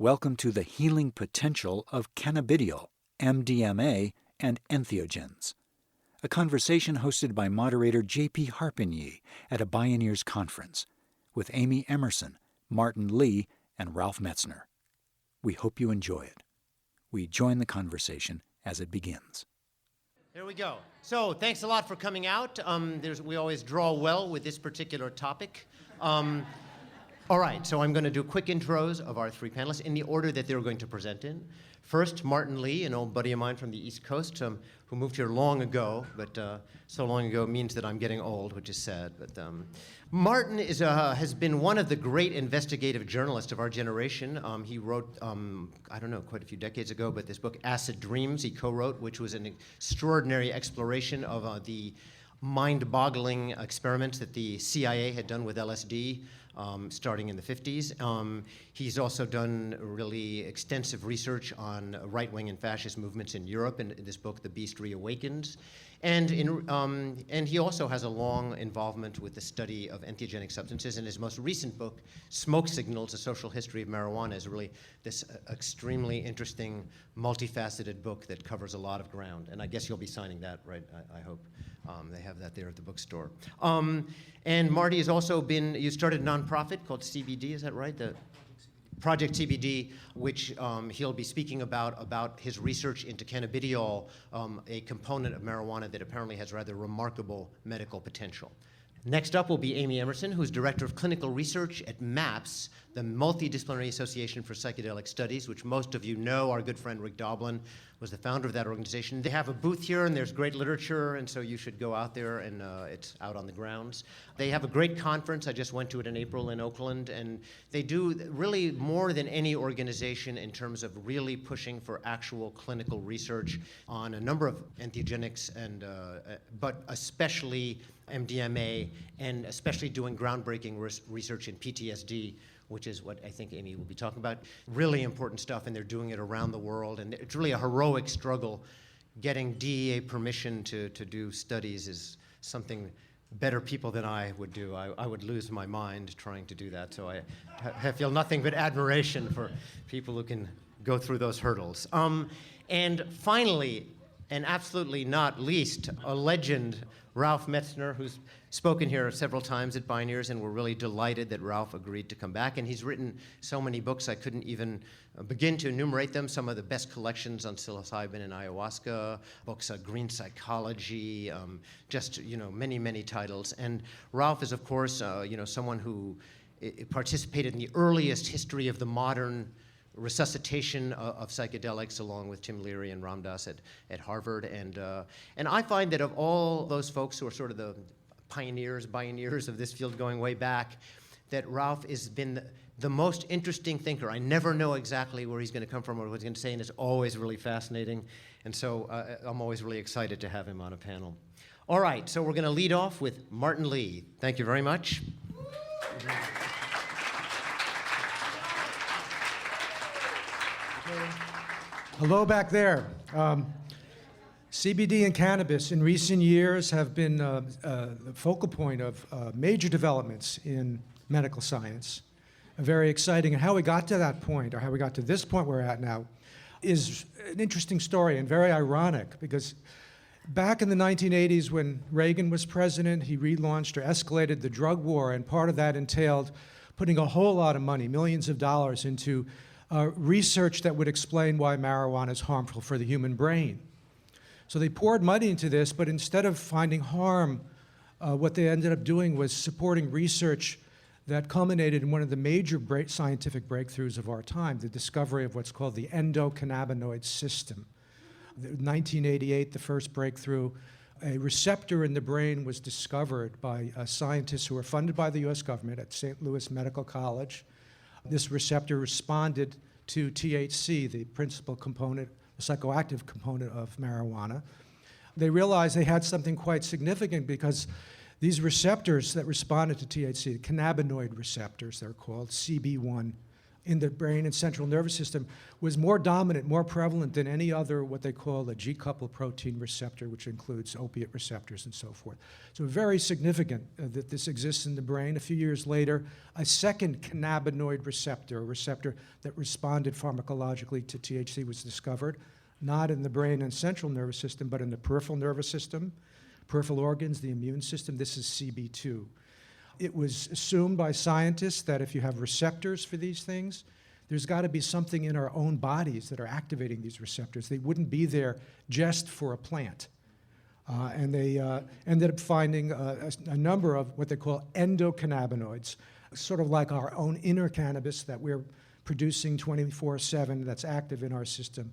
Welcome to the healing potential of Cannabidiol, MDMA, and Entheogens. A conversation hosted by moderator J.P. Harpigny at a Bioneers conference with Amy Emerson, Martin Lee, and Ralph Metzner. We hope you enjoy it. We join the conversation as it begins. There we go. So thanks a lot for coming out. We always draw well with this particular topic. All right, so I'm going to do quick intros of our three panelists in the order that they're going to present in. First, Martin Lee, an old buddy of mine from the East Coast who moved here long ago, but so long ago means that I'm getting old, which is sad. But Martin has been one of the great investigative journalists of our generation. He wrote, I don't know, quite a few decades ago, but this book, Acid Dreams, he co-wrote, which was an extraordinary exploration of the mind-boggling experiments that the CIA had done with LSD starting in the 50s. He's also done really extensive research on right-wing and fascist movements in Europe in this book, The Beast Reawakens. And he also has a long involvement with the study of entheogenic substances. And his most recent book, Smoke Signals, A Social History of Marijuana, is really this extremely interesting, multifaceted book that covers a lot of ground. And I guess you'll be signing that, right? I hope. They have that there at the bookstore. And Marty has also you started a nonprofit called CBD, is that right? The Project CBD, which he'll be speaking about his research into cannabidiol, a component of marijuana that apparently has rather remarkable medical potential. Next up will be Amy Emerson, who's Director of Clinical Research at MAPS, the Multidisciplinary Association for Psychedelic Studies, which most of you know. Our good friend Rick Doblin was the founder of that organization. They have a booth here, and there's great literature, and so you should go out there, and it's out on the grounds. They have a great conference. I just went to it in April in Oakland, and they do really more than any organization in terms of really pushing for actual clinical research on a number of entheogenics, but especially MDMA, and especially doing groundbreaking research in PTSD, which is what I think Amy will be talking about. Really important stuff, and they're doing it around the world, and it's really a heroic struggle. Getting DEA permission to do studies is something better people than I would do. I would lose my mind trying to do that, so I feel nothing but admiration for people who can go through those hurdles. And finally, and absolutely not least, a legend, Ralph Metzner, who's spoken here several times at Bioneers, and we're really delighted that Ralph agreed to come back. And he's written so many books, I couldn't even begin to enumerate them. Some of the best collections on psilocybin and ayahuasca, books on green psychology, many, many titles. And Ralph is, of course, someone who participated in the earliest history of the modern resuscitation of psychedelics, along with Tim Leary and Ram Dass at Harvard. And I find that of all those folks who are sort of the pioneers of this field going way back, that Ralph has been the most interesting thinker. I never know exactly where he's going to come from or what he's going to say, and it's always really fascinating. And so I'm always really excited to have him on a panel. All right, so we're going to lead off with Martin Lee. Thank you very much. Hello back there. CBD and cannabis in recent years have been the focal point of major developments in medical science. Very exciting. And how we got to that point, or how we got to this point we're at now, is an interesting story and very ironic, because back in the 1980s when Reagan was president, he relaunched or escalated the drug war, and part of that entailed putting a whole lot of money, millions of dollars, into research that would explain why marijuana is harmful for the human brain. So they poured money into this, but instead of finding harm, what they ended up doing was supporting research that culminated in one of the major scientific breakthroughs of our time, the discovery of what's called the endocannabinoid system. In 1988, the first breakthrough, a receptor in the brain was discovered by scientists who were funded by the US government at St. Louis Medical College. This receptor responded to THC, the principal component, the psychoactive component of marijuana. They realized they had something quite significant, because these receptors that responded to THC, cannabinoid receptors, they're called, CB1 in the brain and central nervous system was more dominant, more prevalent than any other what they call a G-coupled protein receptor, which includes opiate receptors and so forth. So very significant that this exists in the brain. A few years later, a second cannabinoid receptor, a receptor that responded pharmacologically to THC, was discovered, not in the brain and central nervous system, but in the peripheral nervous system, peripheral organs, the immune system. This is CB2. It was assumed by scientists that if you have receptors for these things, there's got to be something in our own bodies that are activating these receptors. They wouldn't be there just for a plant. And they ended up finding a number of what they call endocannabinoids, sort of like our own inner cannabis that we're producing 24/7 that's active in our system.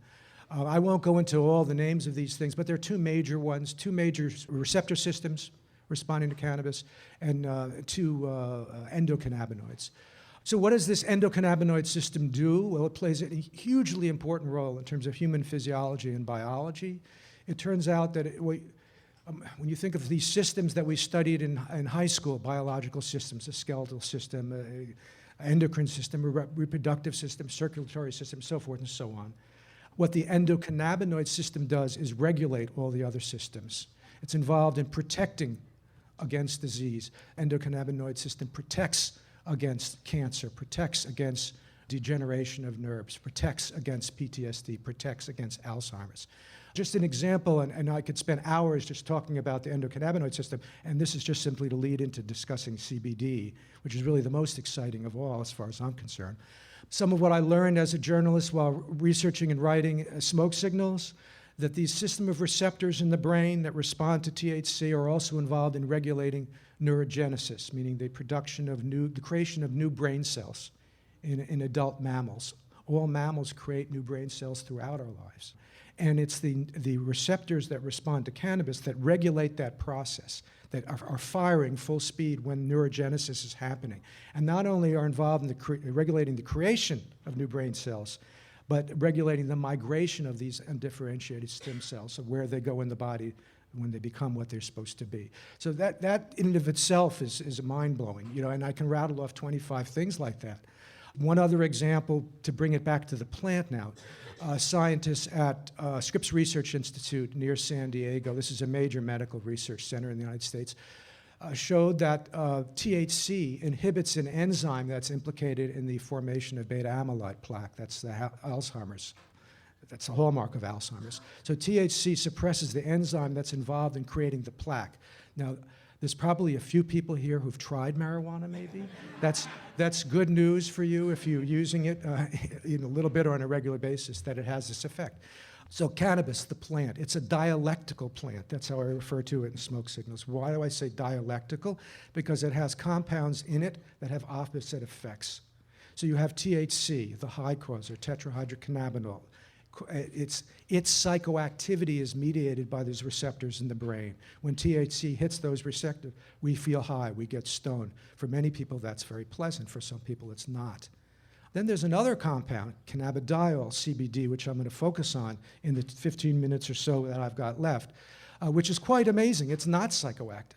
I won't go into all the names of these things, but there are two major ones, two major receptor systems responding to cannabis, and two endocannabinoids. So what does this endocannabinoid system do? Well, it plays a hugely important role in terms of human physiology and biology. It turns out that when you think of these systems that we studied in high school, biological systems, the skeletal system, endocrine system, reproductive system, circulatory system, so forth and so on, what the endocannabinoid system does is regulate all the other systems. It's involved in protecting against disease. Endocannabinoid system protects against cancer, protects against degeneration of nerves, protects against PTSD, protects against Alzheimer's. Just an example, and I could spend hours just talking about the endocannabinoid system, and this is just simply to lead into discussing CBD, which is really the most exciting of all as far as I'm concerned. Some of what I learned as a journalist while researching and writing smoke signals, that these system of receptors in the brain that respond to THC are also involved in regulating neurogenesis, meaning the creation of new brain cells in adult mammals. All mammals create new brain cells throughout our lives. And it's the receptors that respond to cannabis that regulate that process, that are firing full speed when neurogenesis is happening. And not only are involved in regulating the creation of new brain cells, but regulating the migration of these undifferentiated stem cells, of where they go in the body when they become what they're supposed to be. So that in and of itself is mind-blowing, and I can rattle off 25 things like that. One other example, to bring it back to the plant now, scientists at Scripps Research Institute near San Diego, this is a major medical research center in the United States, showed that THC inhibits an enzyme that's implicated in the formation of beta amyloid plaque. That's the Alzheimer's. That's the hallmark of Alzheimer's. So THC suppresses the enzyme that's involved in creating the plaque. Now, there's probably a few people here who've tried marijuana, maybe. That's good news for you if you're using it a little bit or on a regular basis, that it has this effect. So cannabis, the plant, it's a dialectical plant. That's how I refer to it in smoke signals. Why do I say dialectical? Because it has compounds in it that have opposite effects. So you have THC, the high causer, tetrahydrocannabinol. Its psychoactivity is mediated by those receptors in the brain. When THC hits those receptors, we feel high, we get stoned. For many people, that's very pleasant. For some people, it's not. Then there's another compound, cannabidiol, CBD, which I'm going to focus on in the 15 minutes or so that I've got left, which is quite amazing. It's not psychoactive.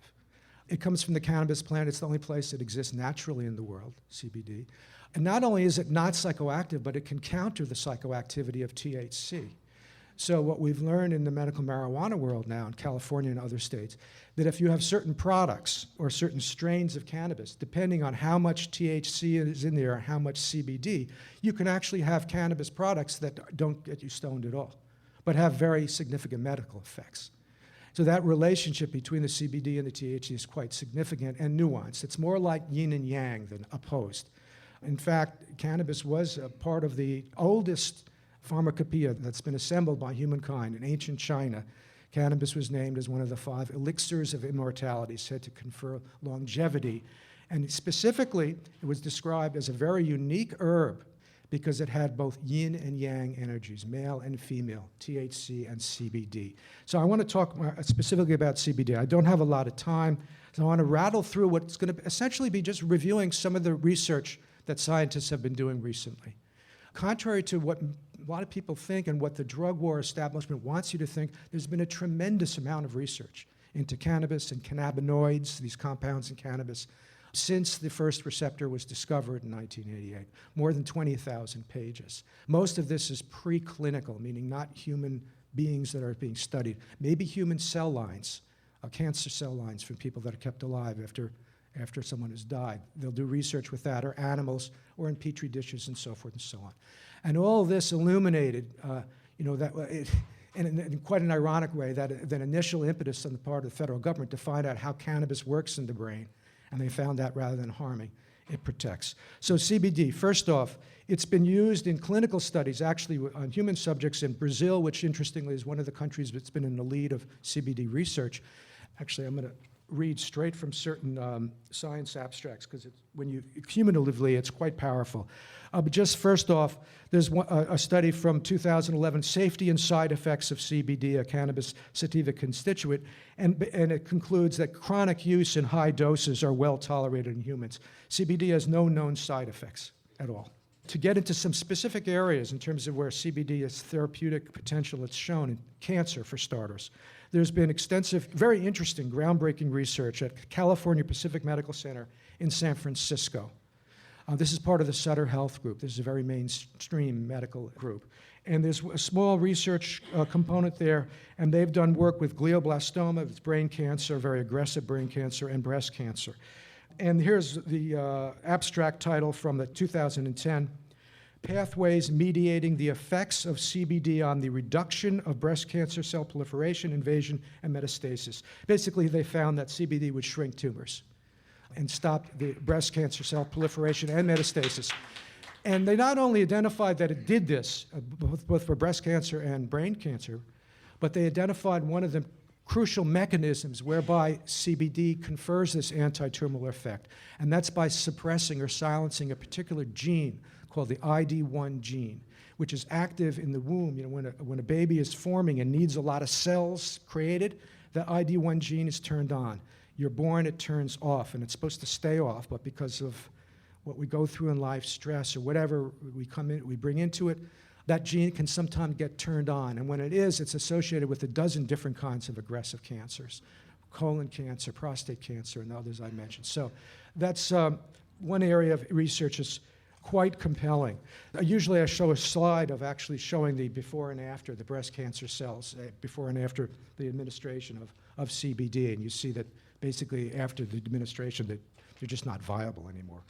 It comes from the cannabis plant. It's the only place that exists naturally in the world, CBD. And not only is it not psychoactive, but it can counter the psychoactivity of THC. So what we've learned in the medical marijuana world now in California and other states, that if you have certain products or certain strains of cannabis, depending on how much THC is in there and how much CBD, you can actually have cannabis products that don't get you stoned at all, but have very significant medical effects. So that relationship between the CBD and the THC is quite significant and nuanced. It's more like yin and yang than opposed. In fact, cannabis was a part of the oldest pharmacopoeia that's been assembled by humankind in ancient China. Cannabis was named as one of the 5 elixirs of immortality, said to confer longevity. And specifically, it was described as a very unique herb because it had both yin and yang energies, male and female, THC and CBD. So I want to talk specifically about CBD. I don't have a lot of time, so I want to rattle through what's going to essentially be just reviewing some of the research that scientists have been doing recently. Contrary to what a lot of people think and what the drug war establishment wants you to think, there's been a tremendous amount of research into cannabis and cannabinoids, these compounds in cannabis, since the first receptor was discovered in 1988. More than 20,000 pages. Most of this is preclinical, meaning not human beings that are being studied. Maybe human cell lines, cancer cell lines from people that are kept alive after someone has died. They'll do research with that, or animals, or in petri dishes, and so forth and so on. And all this illuminated, in quite an ironic way, that initial impetus on the part of the federal government to find out how cannabis works in the brain, and they found that rather than harming, it protects. So CBD, first off, it's been used in clinical studies, actually on human subjects in Brazil, which interestingly is one of the countries that's been in the lead of CBD research. Actually, I'm going to read straight from certain science abstracts, because cumulatively, it's quite powerful. But just first off, there's a study from 2011, Safety and Side Effects of CBD, a cannabis sativa constituent, and it concludes that chronic use in high doses are well tolerated in humans. CBD has no known side effects at all. To get into some specific areas in terms of where CBD has therapeutic potential, it's shown in cancer, for starters. There's been extensive, very interesting, groundbreaking research at California Pacific Medical Center in San Francisco. This is part of the Sutter Health Group. This is a very mainstream medical group. And there's a small research component there, and they've done work with glioblastoma, it's brain cancer, very aggressive brain cancer, and breast cancer. And here's the abstract title from the 2010, Pathways Mediating the Effects of CBD on the Reduction of Breast Cancer Cell Proliferation, Invasion, and Metastasis. Basically, they found that CBD would shrink tumors and stop the breast cancer cell proliferation and metastasis. And they not only identified that it did this, both for breast cancer and brain cancer, but they identified one of the crucial mechanisms whereby CBD confers this anti-tumoral effect, and that's by suppressing or silencing a particular gene called the ID1 gene, which is active in the womb. When a baby is forming and needs a lot of cells created, the ID1 gene is turned on. You're born, it turns off, and it's supposed to stay off, but because of what we go through in life, stress or whatever we bring into it, that gene can sometimes get turned on. And when it is, it's associated with a dozen different kinds of aggressive cancers, colon cancer, prostate cancer, and others I mentioned. So that's one area of research that's quite compelling. Usually I show a slide of actually showing the before and after, the breast cancer cells, before and after the administration of CBD, and you see that basically after the administration that they're just not viable anymore.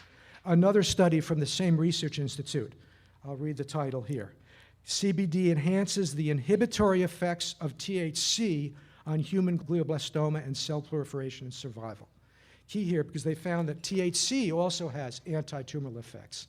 Another study from the same research institute, I'll read the title here. CBD enhances the inhibitory effects of THC on human glioblastoma and cell proliferation and survival. Key here, because they found that THC also has anti-tumoral effects.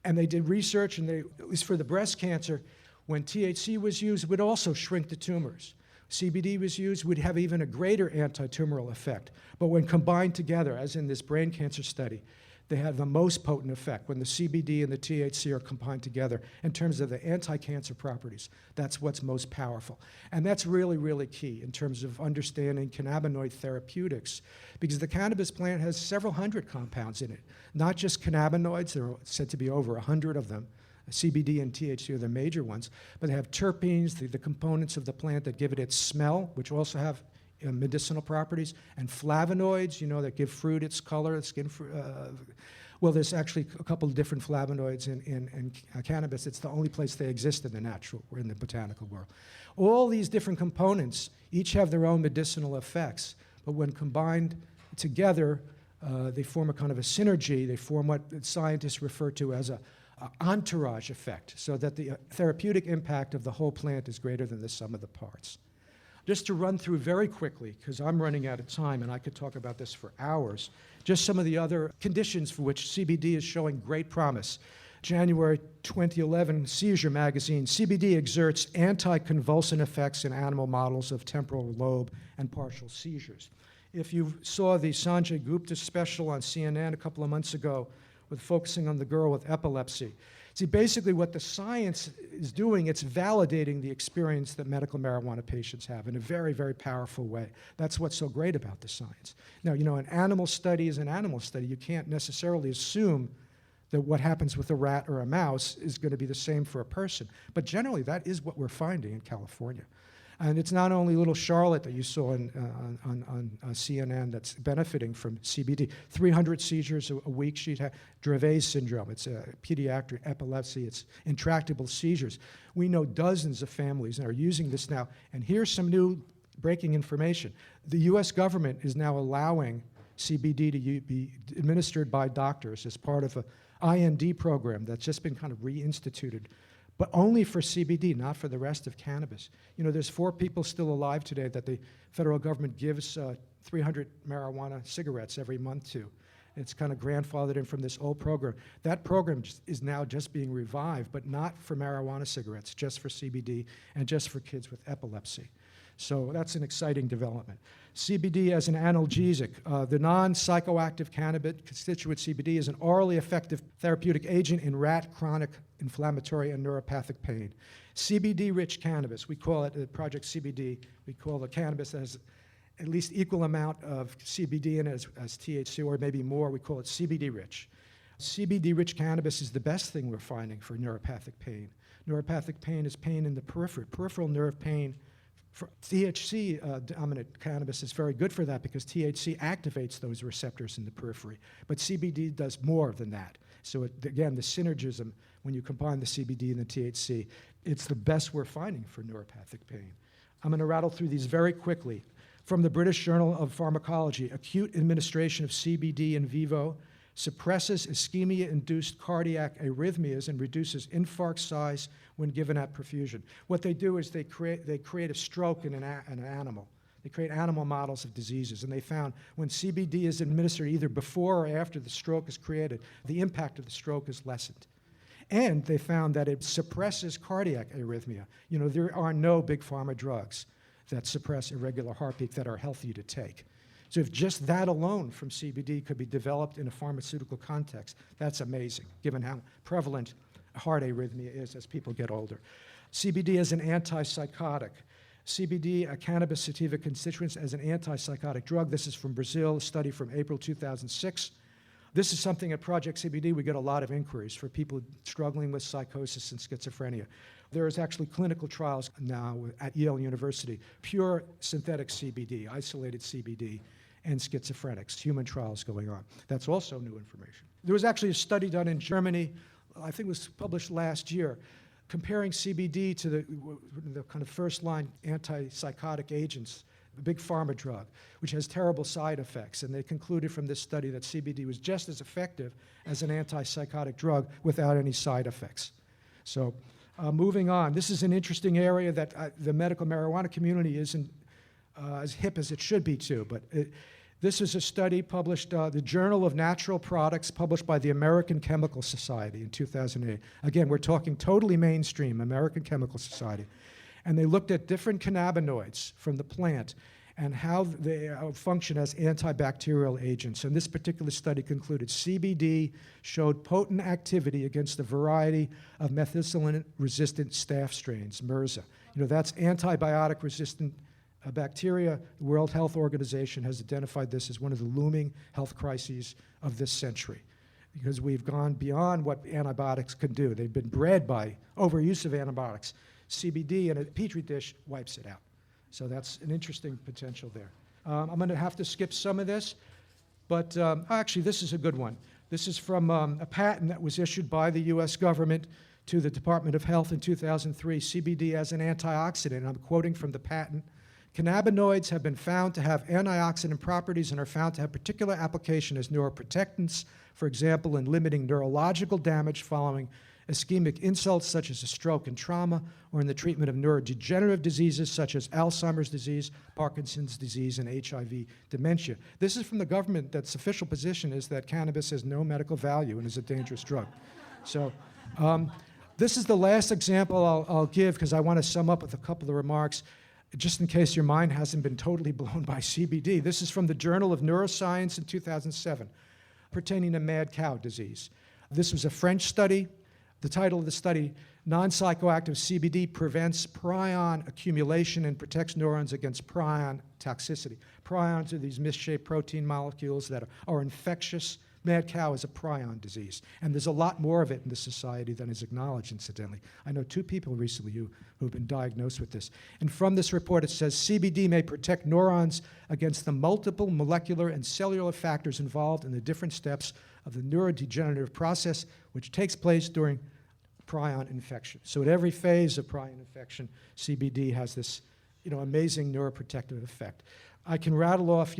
And they did research, and at least for the breast cancer, when THC was used, it would also shrink the tumors. CBD was used, would have even a greater anti-tumoral effect. But when combined together, as in this brain cancer study, they have the most potent effect when the CBD and the THC are combined together in terms of the anti-cancer properties. That's what's most powerful. And that's really, really key in terms of understanding cannabinoid therapeutics, because the cannabis plant has several hundred compounds in it, not just cannabinoids. There are said to be over 100 of them. CBD and THC are the major ones, but they have terpenes, the components of the plant that give it its smell, which also have medicinal properties, and flavonoids, that give fruit its color, skin. Well, there's actually a couple of different flavonoids in cannabis. It's the only place they exist in the natural or in the botanical world. All these different components each have their own medicinal effects, but when combined together, they form a kind of a synergy. They form what scientists refer to as a entourage effect, so that the therapeutic impact of the whole plant is greater than the sum of the parts. Just to run through very quickly, because I'm running out of time and I could talk about this for hours, just some of the other conditions for which CBD is showing great promise. January 2011 Seizure magazine, CBD exerts anti-convulsant effects in animal models of temporal lobe and partial seizures. If you saw the Sanjay Gupta special on CNN a couple of months ago, with focusing on the girl with epilepsy. See, basically what the science is doing, it's validating the experience that medical marijuana patients have in a very, very powerful way. That's what's so great about the science. Now, an animal study is an animal study. You can't necessarily assume that what happens with a rat or a mouse is going to be the same for a person. But generally, that is what we're finding in California. And it's not only little Charlotte that you saw on CNN that's benefiting from CBD. 300 seizures a week she'd had. Dravet syndrome, it's a pediatric epilepsy, it's intractable seizures. We know dozens of families that are using this now. And here's some new breaking information. The US government is now allowing CBD to be administered by doctors as part of a IND program that's just been kind of reinstituted, but only for CBD, not for the rest of cannabis. You know, there's 4 people still alive today that the federal government gives 300 marijuana cigarettes every month to. It's kind of grandfathered in from this old program. That program is now just being revived, but not for marijuana cigarettes, just for CBD and just for kids with epilepsy. So that's an exciting development. CBD as an analgesic. The non-psychoactive cannabis constituent CBD is an orally effective therapeutic agent in rat chronic inflammatory and neuropathic pain. CBD-rich cannabis, we call it Project CBD, we call the cannabis that has at least equal amount of CBD in it as THC, or maybe more, we call it CBD-rich. CBD-rich cannabis is the best thing we're finding for neuropathic pain. Neuropathic pain is pain in the peripheral nerve pain. For THC-dominant cannabis is very good for that because THC activates those receptors in the periphery. But CBD does more than that. So again, the synergism, when you combine the CBD and the THC, it's the best we're finding for neuropathic pain. I'm going to rattle through these very quickly. From the British Journal of Pharmacology, acute administration of CBD in vivo suppresses ischemia-induced cardiac arrhythmias and reduces infarct size when given at perfusion. What they do is they create a stroke in an animal. They create animal models of diseases, and they found when CBD is administered either before or after the stroke is created, the impact of the stroke is lessened. And they found that it suppresses cardiac arrhythmia. You know, there are no big pharma drugs that suppress irregular heartbeat that are healthy to take. So if just that alone from CBD could be developed in a pharmaceutical context, that's amazing, given how prevalent heart arrhythmia is as people get older. CBD as an antipsychotic. CBD, a cannabis sativa constituents, as an antipsychotic drug. This is from Brazil, a study from April 2006. This is something at Project CBD we get a lot of inquiries for people struggling with psychosis and schizophrenia. There is actually clinical trials now at Yale University, pure synthetic CBD, isolated CBD, and schizophrenics, human trials going on. That's also new information. There was actually a study done in Germany, I think it was published last year, comparing CBD to the kind of first-line antipsychotic agents, the big pharma drug, which has terrible side effects. And they concluded from this study that CBD was just as effective as an antipsychotic drug without any side effects. So moving on, this is an interesting area that the medical marijuana community isn't as hip as it should be to, but this is a study published, the Journal of Natural Products, published by the American Chemical Society in 2008. Again, we're talking totally mainstream, American Chemical Society. And they looked at different cannabinoids from the plant and how they function as antibacterial agents. And this particular study concluded CBD showed potent activity against a variety of methicillin-resistant staph strains, MRSA. You know, that's antibiotic-resistant bacteria. The World Health Organization has identified this as one of the looming health crises of this century because we've gone beyond what antibiotics can do. They've been bred by overuse of antibiotics. CBD in a petri dish wipes it out. So that's an interesting potential there. I'm going to have to skip some of this, but actually this is a good one. This is from a patent that was issued by the US government to the Department of Health in 2003, CBD as an antioxidant. And I'm quoting from the patent. Cannabinoids have been found to have antioxidant properties and are found to have particular application as neuroprotectants, for example, in limiting neurological damage following ischemic insults such as a stroke and trauma, or in the treatment of neurodegenerative diseases such as Alzheimer's disease, Parkinson's disease, and HIV dementia. This is from the government. That's official position is that cannabis has no medical value and is a dangerous drug. So this is the last example I'll give because I want to sum up with a couple of remarks, just in case your mind hasn't been totally blown by CBD. This is from the Journal of Neuroscience in 2007, pertaining to mad cow disease. This was a French study. The title of the study, Non-Psychoactive CBD Prevents Prion Accumulation and Protects Neurons Against Prion Toxicity. Prions are these misshaped protein molecules that are infectious. mad cow is a prion disease. And there's a lot more of it in the society than is acknowledged, incidentally. I know 2 people recently who've been diagnosed with this. And from this report, it says CBD may protect neurons against the multiple molecular and cellular factors involved in the different steps of the neurodegenerative process, which takes place during prion infection. So at every phase of prion infection, CBD has this, amazing neuroprotective effect. I can rattle off,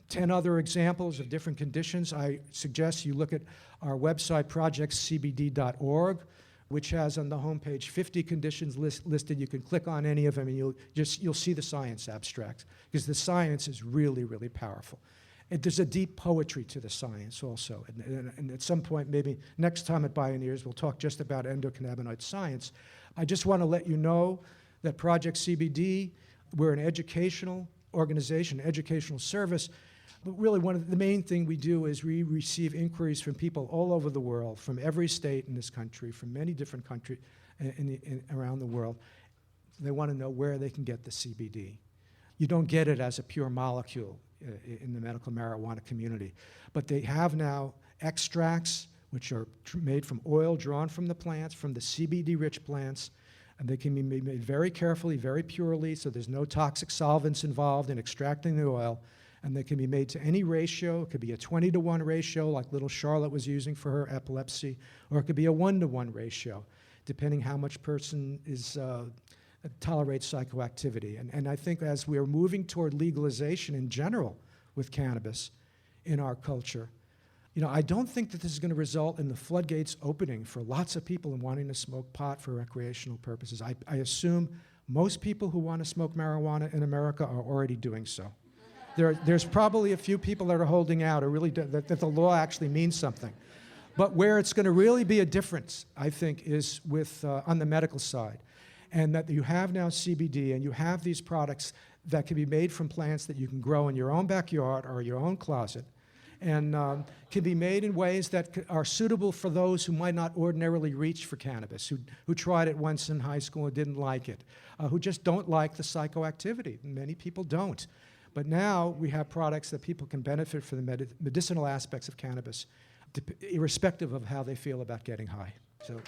10 other examples of different conditions. I suggest you look at our website, projectcbd.org, which has on the homepage 50 conditions listed. You can click on any of them and you'll see the science abstract, because the science is really, really powerful. There's a deep poetry to the science also. And at some point, maybe next time at Bioneers, we'll talk just about endocannabinoid science. I just want to let you know that Project CBD, we're an educational organization, educational service. But really, one of the main thing we do is we receive inquiries from people all over the world, from every state in this country, from many different countries around the world. They want to know where they can get the CBD. You don't get it as a pure molecule in the medical marijuana community. But they have now extracts which are made from oil drawn from the plants, from the CBD-rich plants, and they can be made very carefully, very purely, so there's no toxic solvents involved in extracting the oil, and they can be made to any ratio. It could be a 20-to-1 ratio like little Charlotte was using for her epilepsy, or it could be a 1-to-1 ratio, depending how much person tolerates psychoactivity. And I think as we're moving toward legalization in general with cannabis in our culture, I don't think that this is going to result in the floodgates opening for lots of people in wanting to smoke pot for recreational purposes. I assume most people who want to smoke marijuana in America are already doing so. There's probably a few people that are holding out, or really that the law actually means something. But where it's going to really be a difference, I think, is with on the medical side. And that you have now CBD, and you have these products that can be made from plants that you can grow in your own backyard or your own closet, and can be made in ways that are suitable for those who might not ordinarily reach for cannabis, who tried it once in high school and didn't like it, who just don't like the psychoactivity. Many people don't. But now we have products that people can benefit from the medicinal aspects of cannabis, irrespective of how they feel about getting high. So.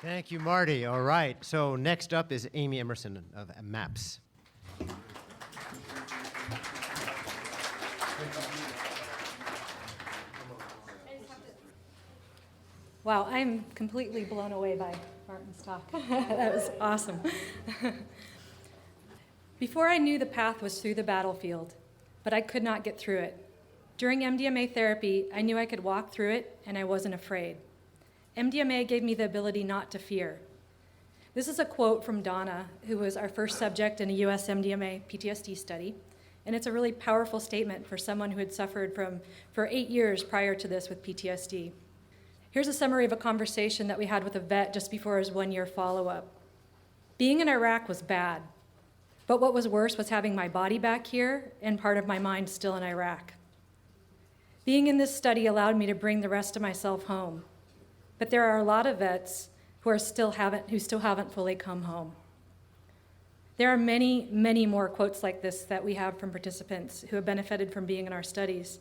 Thank you, Marty. All right. So next up is Amy Emerson of MAPS. Wow, I'm completely blown away by Martin's talk. That was awesome. Before I knew the path was through the battlefield, but I could not get through it. During MDMA therapy, I knew I could walk through it, and I wasn't afraid. MDMA gave me the ability not to fear. This is a quote from Donna, who was our first subject in a US MDMA PTSD study, and it's a really powerful statement for someone who had suffered for 8 years prior to this with PTSD. Here's a summary of a conversation that we had with a vet just before his 1-year follow-up. Being in Iraq was bad, but what was worse was having my body back here and part of my mind still in Iraq. Being in this study allowed me to bring the rest of myself home. But there are a lot of vets who still haven't fully come home. There are many, many more quotes like this that we have from participants who have benefited from being in our studies.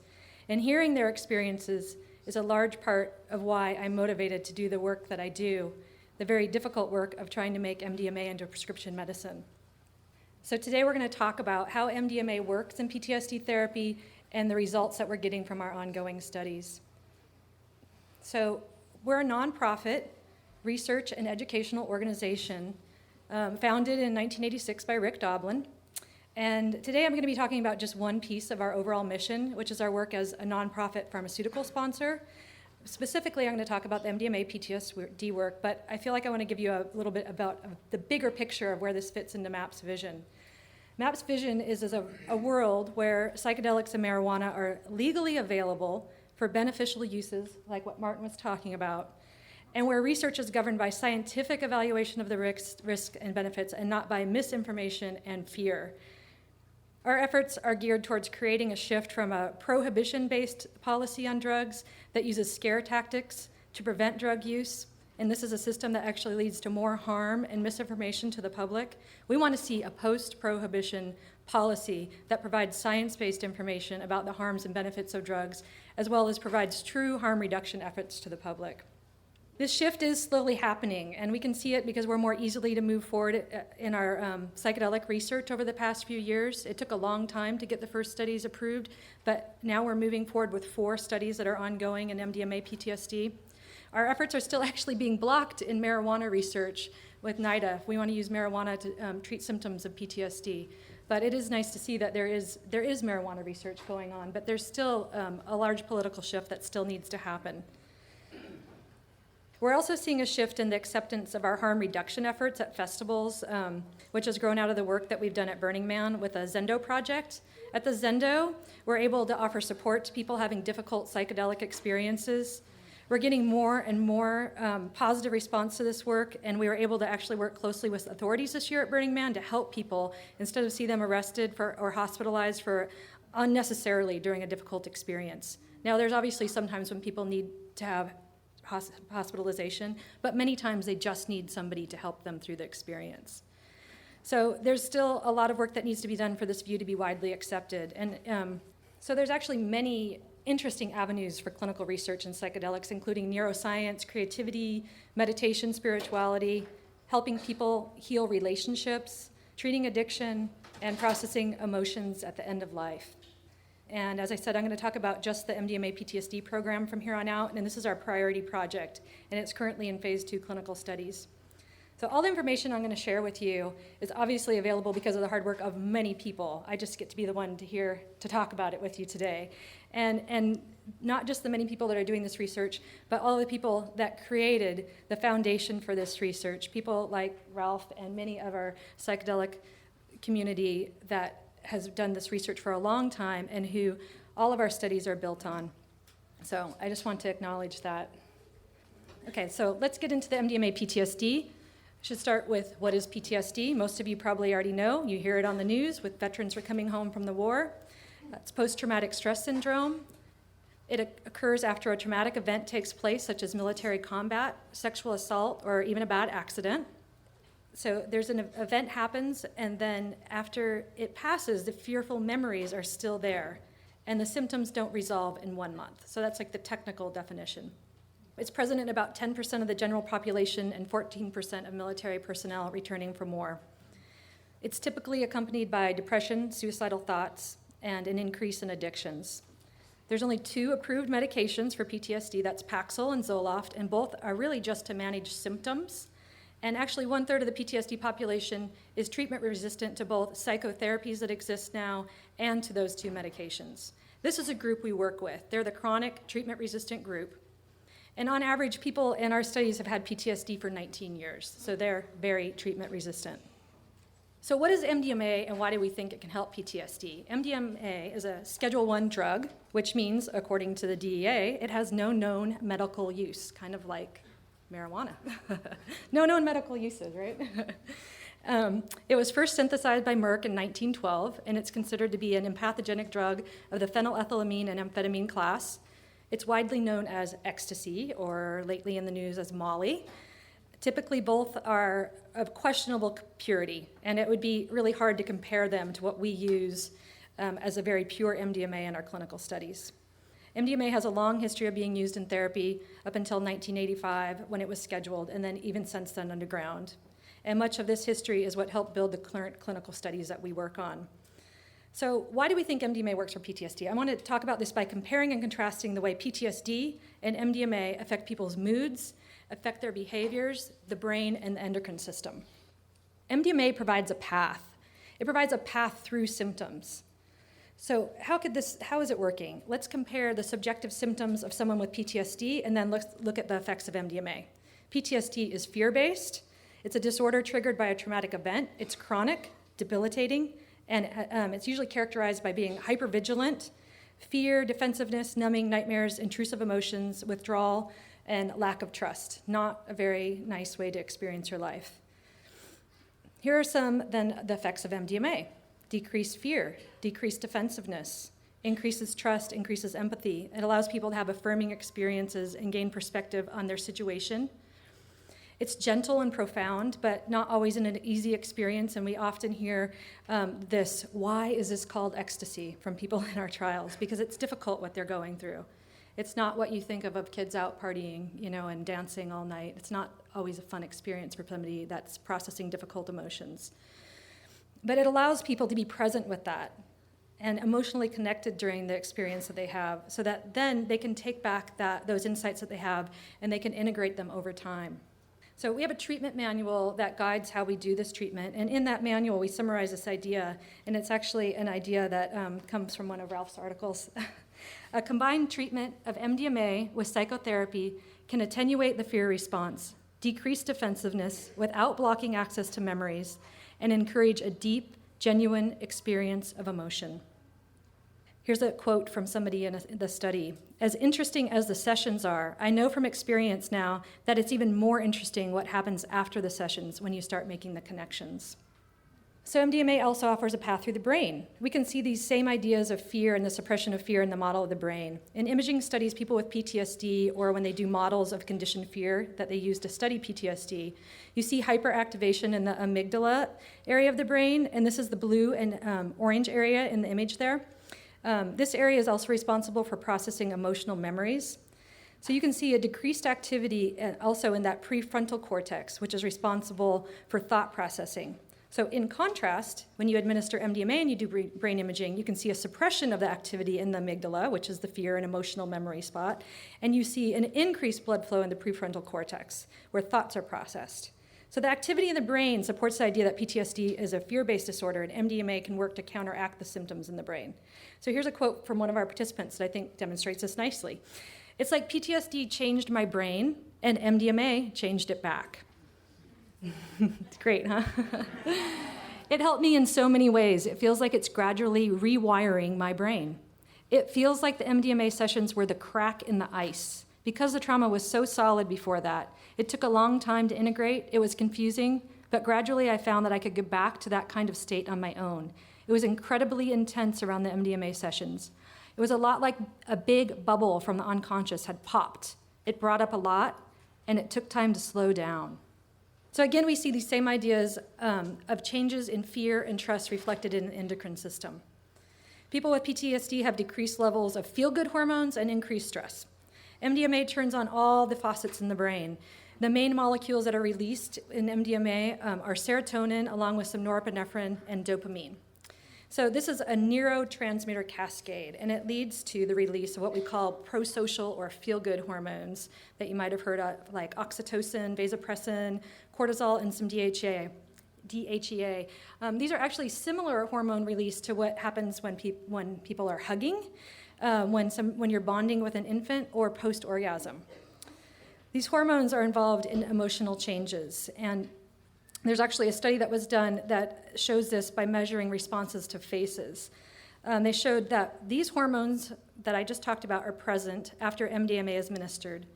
And hearing their experiences is a large part of why I'm motivated to do the work that I do, the very difficult work of trying to make MDMA into prescription medicine. So today we're going to talk about how MDMA works in PTSD therapy and the results that we're getting from our ongoing studies. So we're a nonprofit research and educational organization founded in 1986 by Rick Doblin. And today I'm going to be talking about just one piece of our overall mission, which is our work as a nonprofit pharmaceutical sponsor. Specifically, I'm going to talk about the MDMA PTSD work, but I feel like I want to give you a little bit about the bigger picture of where this fits into MAP's vision. MAP's vision is as a world where psychedelics and marijuana are legally available for beneficial uses, like what Martin was talking about, and where research is governed by scientific evaluation of the risk and benefits and not by misinformation and fear. Our efforts are geared towards creating a shift from a prohibition-based policy on drugs that uses scare tactics to prevent drug use and this is a system that actually leads to more harm and misinformation to the public. We want to see a post-prohibition policy that provides science-based information about the harms and benefits of drugs, as well as provides true harm reduction efforts to the public. This shift is slowly happening, and we can see it because we're more easily to move forward in our psychedelic research over the past few years. It took a long time to get the first studies approved, but now we're moving forward with 4 studies that are ongoing in MDMA PTSD. Our efforts are still actually being blocked in marijuana research with NIDA. We want to use marijuana to treat symptoms of PTSD. But it is nice to see that there is marijuana research going on, but there's still a large political shift that still needs to happen. We're also seeing a shift in the acceptance of our harm reduction efforts at festivals, which has grown out of the work that we've done at Burning Man with a Zendo project. At the Zendo, we're able to offer support to people having difficult psychedelic experiences. We're getting more and more positive response to this work, and we were able to actually work closely with authorities this year at Burning Man to help people instead of see them arrested or hospitalized for unnecessarily during a difficult experience. Now, there's obviously sometimes when people need to have hospitalization, but many times they just need somebody to help them through the experience. So there's still a lot of work that needs to be done for this view to be widely accepted. And so there's actually many interesting avenues for clinical research in psychedelics, including neuroscience, creativity, meditation, spirituality, helping people heal relationships, treating addiction, and processing emotions at the end of life. And as I said, I'm going to talk about just the MDMA PTSD program from here on out, and this is our priority project, and it's currently in phase 2 clinical studies. So all the information I'm going to share with you is obviously available because of the hard work of many people. I just get to be the one to talk about it with you today. And not just the many people that are doing this research, but all the people that created the foundation for this research, people like Ralph and many of our psychedelic community that has done this research for a long time and who all of our studies are built on. So I just want to acknowledge that. Okay, so let's get into the MDMA PTSD. I should start with what is PTSD. Most of you probably already know. You hear it on the news with veterans who are coming home from the war. That's post-traumatic stress syndrome. It occurs after a traumatic event takes place, such as military combat, sexual assault, or even a bad accident. So there's an event happens, and then after it passes, the fearful memories are still there, and the symptoms don't resolve in 1 month. So that's like the technical definition. It's present in about 10% of the general population and 14% of military personnel returning from war. It's typically accompanied by depression, suicidal thoughts, and an increase in addictions. There's only 2 approved medications for PTSD, that's Paxil and Zoloft, and both are really just to manage symptoms. And actually 1/3 of the PTSD population is treatment resistant to both psychotherapies that exist now and to those 2 medications. This is a group we work with. They're the chronic treatment resistant group. And on average, people in our studies have had PTSD for 19 years, so they're very treatment resistant. So what is MDMA and why do we think it can help PTSD? MDMA is a Schedule I drug, which means, according to the DEA, it has no known medical use, kind of like marijuana. No known medical uses, right? It was first synthesized by Merck in 1912, and it's considered to be an empathogenic drug of the phenylethylamine and amphetamine class. It's widely known as ecstasy, or lately in the news as Molly. Typically, both are of questionable purity, and it would be really hard to compare them to what we use as a very pure MDMA in our clinical studies. MDMA has a long history of being used in therapy up until 1985 when it was scheduled, and then even since then underground. And much of this history is what helped build the current clinical studies that we work on. So why do we think MDMA works for PTSD? I want to talk about this by comparing and contrasting the way PTSD and MDMA affect people's moods, affect their behaviors, the brain, and the endocrine system. MDMA provides a path. It provides a path through symptoms. So how is it working? Let's compare the subjective symptoms of someone with PTSD and then look at the effects of MDMA. PTSD is fear-based. It's a disorder triggered by a traumatic event. It's chronic, debilitating, and it's usually characterized by being hypervigilant, fear, defensive,ness, numbing, nightmares, intrusive emotions, withdrawal, and lack of trust. Not a very nice way to experience your life. Here are some, then, the effects of MDMA. Decreased fear, decreased defensiveness, increases trust, increases empathy. It allows people to have affirming experiences and gain perspective on their situation. It's gentle and profound, but not always in an easy experience, and we often hear this, why is this called ecstasy, from people in our trials, because it's difficult what they're going through. It's not what you think of kids out partying, and dancing all night. It's not always a fun experience for somebody that's processing difficult emotions. But it allows people to be present with that and emotionally connected during the experience that they have, so that then they can take back those insights that they have and they can integrate them over time. So we have a treatment manual that guides how we do this treatment, and in that manual we summarize this idea, and it's actually an idea that comes from one of Ralph's articles. A combined treatment of MDMA with psychotherapy can attenuate the fear response, decrease defensiveness without blocking access to memories, and encourage a deep, genuine experience of emotion. Here's a quote from somebody in the study. As interesting as the sessions are, I know from experience now that it's even more interesting what happens after the sessions when you start making the connections. So MDMA also offers a path through the brain. We can see these same ideas of fear and the suppression of fear in the model of the brain. In imaging studies, people with PTSD, or when they do models of conditioned fear that they use to study PTSD, you see hyperactivation in the amygdala area of the brain, and this is the blue and orange area in the image there. This area is also responsible for processing emotional memories. So you can see a decreased activity also in that prefrontal cortex, which is responsible for thought processing. So in contrast, when you administer MDMA and you do brain imaging, you can see a suppression of the activity in the amygdala, which is the fear and emotional memory spot, and you see an increased blood flow in the prefrontal cortex, where thoughts are processed. So the activity in the brain supports the idea that PTSD is a fear-based disorder, and MDMA can work to counteract the symptoms in the brain. So here's a quote from one of our participants that I think demonstrates this nicely. It's like PTSD changed my brain, and MDMA changed it back. It's great, huh? It helped me in so many ways. It feels like it's gradually rewiring my brain. It feels like the MDMA sessions were the crack in the ice. Because the trauma was so solid before that, it took a long time to integrate. It was confusing, but gradually I found that I could get back to that kind of state on my own. It was incredibly intense around the MDMA sessions. It was a lot like a big bubble from the unconscious had popped. It brought up a lot, and it took time to slow down. So again, we see these same ideas of changes in fear and trust reflected in the endocrine system. People with PTSD have decreased levels of feel-good hormones and increased stress. MDMA turns on all the faucets in the brain. The main molecules that are released in MDMA are serotonin, along with some norepinephrine and dopamine. So this is a neurotransmitter cascade, and it leads to the release of what we call prosocial or feel-good hormones that you might have heard of, like oxytocin, vasopressin, cortisol, and some DHEA. These are actually similar hormone release to what happens when people are hugging, when you're bonding with an infant, or post-orgasm. These hormones are involved in emotional changes, and there's actually a study that was done that shows this by measuring responses to faces. They showed that these hormones that I just talked about are present after MDMA is administered,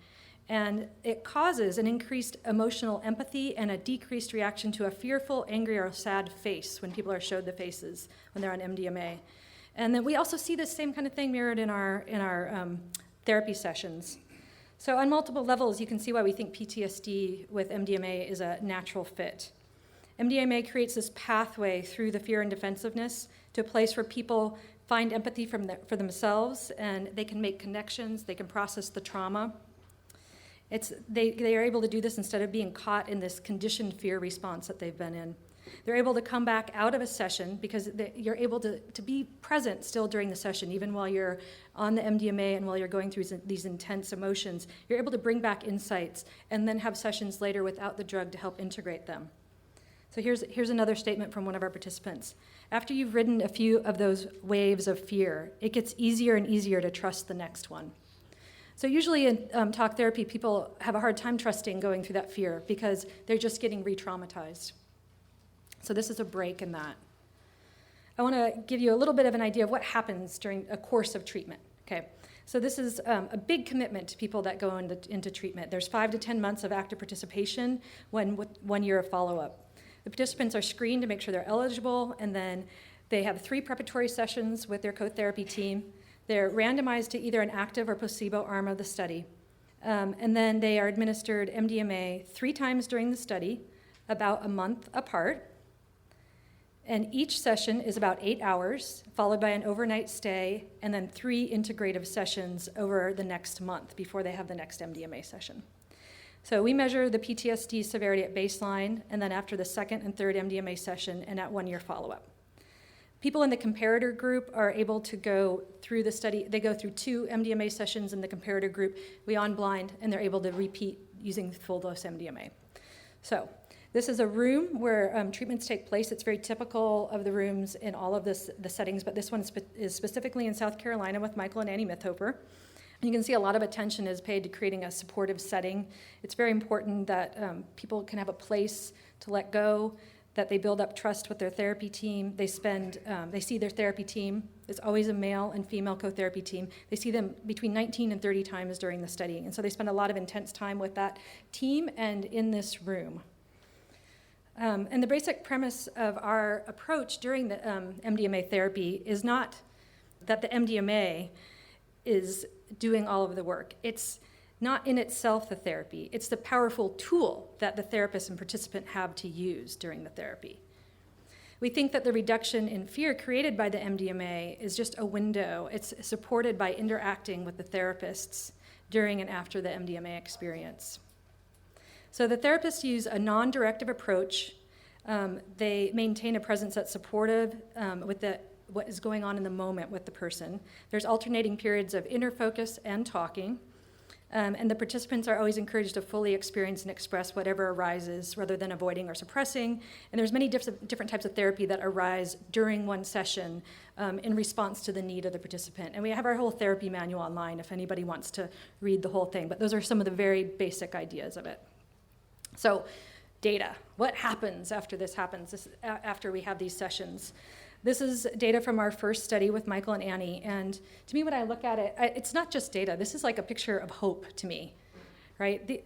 and it causes an increased emotional empathy and a decreased reaction to a fearful, angry, or sad face when people are showed the faces when they're on MDMA. And then we also see this same kind of thing mirrored in our therapy sessions. So on multiple levels, you can see why we think PTSD with MDMA is a natural fit. MDMA creates this pathway through the fear and defensiveness to a place where people find empathy for themselves, and they can make connections, they can process the trauma. They are able to do this instead of being caught in this conditioned fear response that they've been in. They're able to come back out of a session because you're able to be present still during the session, even while you're on the MDMA and while you're going through these intense emotions. You're able to bring back insights and then have sessions later without the drug to help integrate them. So here's another statement from one of our participants. After you've ridden a few of those waves of fear, it gets easier and easier to trust the next one. So usually in talk therapy, people have a hard time trusting going through that fear because they're just getting re-traumatized. So this is a break in that. I want to give you a little bit of an idea of what happens during a course of treatment. Okay, so this is a big commitment to people that go into treatment. There's 5 to 10 months of active participation, with 1 year of follow-up. The participants are screened to make sure they're eligible, and then they have 3 preparatory sessions with their co-therapy team. They're randomized to either an active or placebo arm of the study. And then they are administered MDMA 3 times during the study, about a month apart. And each session is about 8 hours, followed by an overnight stay, and then 3 integrative sessions over the next month before they have the next MDMA session. So we measure the PTSD severity at baseline, and then after the second and third MDMA session, and at 1-year follow-up. People in the comparator group are able to go through the study. They go through 2 MDMA sessions in the comparator group. We unblind, and they're able to repeat using full dose MDMA. So this is a room where treatments take place. It's very typical of the rooms in all of the settings, but this one is specifically in South Carolina with Michael and Annie Mithoefer. You can see a lot of attention is paid to creating a supportive setting. It's very important that people can have a place to let go, that they build up trust with their therapy team. They see their therapy team. It's always a male and female co-therapy team. They see them between 19 and 30 times during the study. And so they spend a lot of intense time with that team and in this room. And the basic premise of our approach during the MDMA therapy is not that the MDMA is doing all of the work. It's not in itself the therapy. It's the powerful tool that the therapist and participant have to use during the therapy. We think that the reduction in fear created by the MDMA is just a window. It's supported by interacting with the therapists during and after the MDMA experience. So the therapists use a non-directive approach. They maintain a presence that's supportive with what is going on in the moment with the person. There's alternating periods of inner focus and talking. And the participants are always encouraged to fully experience and express whatever arises rather than avoiding or suppressing. And there's many different types of therapy that arise during one session in response to the need of the participant. And we have our whole therapy manual online if anybody wants to read the whole thing. But those are some of the very basic ideas of it. So data. What happens after this happens, after we have these sessions? This is data from our first study with Michael and Annie, and to me, when I look at it, it's not just data. This is like a picture of hope to me, right?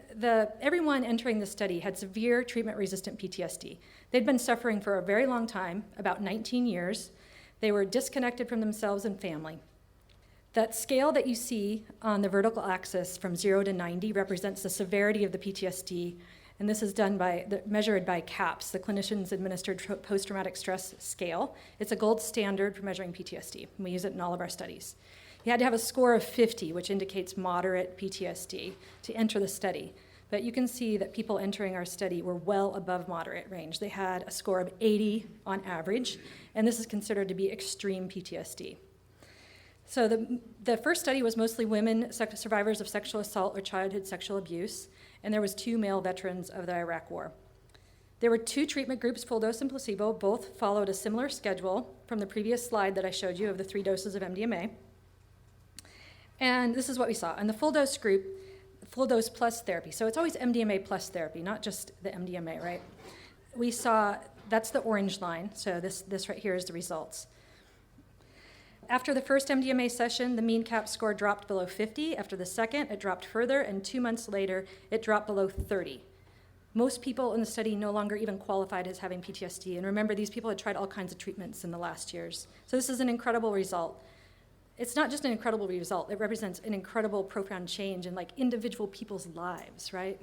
Everyone entering the study had severe treatment-resistant PTSD. They'd been suffering for a very long time, about 19 years. They were disconnected from themselves and family. That scale that you see on the vertical axis from 0 to 90 represents the severity of the PTSD. And this is measured by CAPS, the Clinicians Administered Post-Traumatic Stress Scale. It's a gold standard for measuring PTSD, and we use it in all of our studies. You had to have a score of 50, which indicates moderate PTSD, to enter the study. But you can see that people entering our study were well above moderate range. They had a score of 80 on average, and this is considered to be extreme PTSD. So the first study was mostly women survivors of sexual assault or childhood sexual abuse, and there was 2 male veterans of the Iraq War. There were 2 treatment groups, full dose and placebo. Both followed a similar schedule from the previous slide that I showed you of the 3 doses of MDMA. And this is what we saw. In the full dose group, full dose plus therapy. So it's always MDMA plus therapy, not just the MDMA, right? We saw, that's the orange line. So this right here is the results. After the first MDMA session, the mean CAP score dropped below 50. After the second, it dropped further, and 2 months later, it dropped below 30. Most people in the study no longer even qualified as having PTSD. And remember, these people had tried all kinds of treatments in the last years. So this is an incredible result. It's not just an incredible result. It represents an incredible, profound change in individual people's lives, right?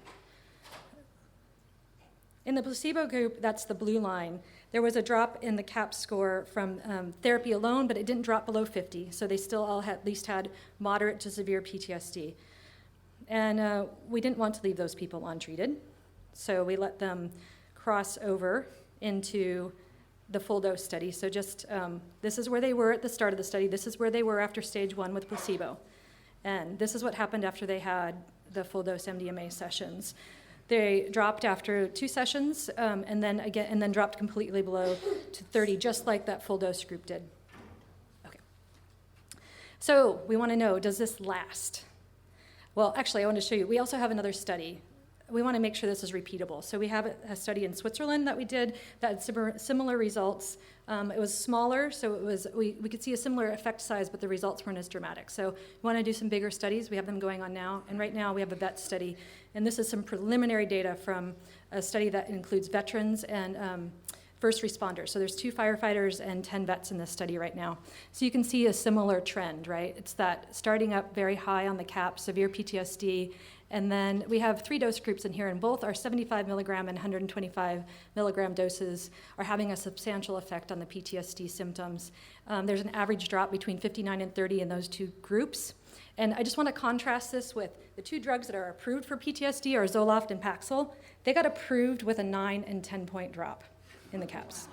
In the placebo group, that's the blue line, there was a drop in the CAP score from therapy alone, but it didn't drop below 50, so they still all at least had moderate to severe PTSD. And we didn't want to leave those people untreated, so we let them cross over into the full dose study. So just, this is where they were at the start of the study, this is where they were after stage 1 with placebo. And this is what happened after they had the full dose MDMA sessions. They dropped after 2 sessions, and then dropped completely below to 30, just like that full dose group did. Okay. So we want to know, does this last? Well, actually, I want to show you. We also have another study. We want to make sure this is repeatable. So we have a study in Switzerland that we did that had similar results. It was smaller, so we could see a similar effect size, but the results weren't as dramatic. So we want to do some bigger studies. We have them going on now. And right now we have a vet study. And this is some preliminary data from a study that includes veterans and first responders. So there's 2 firefighters and 10 vets in this study right now. So you can see a similar trend, right? It's that starting up very high on the cap, severe PTSD, and then we have 3 dose groups in here, and both our 75 milligram and 125 milligram doses are having a substantial effect on the PTSD symptoms. There's an average drop between 59 and 30 in those 2 groups. And I just want to contrast this with the 2 drugs that are approved for PTSD are Zoloft and Paxil. They got approved with a 9 and 10 point drop in the caps.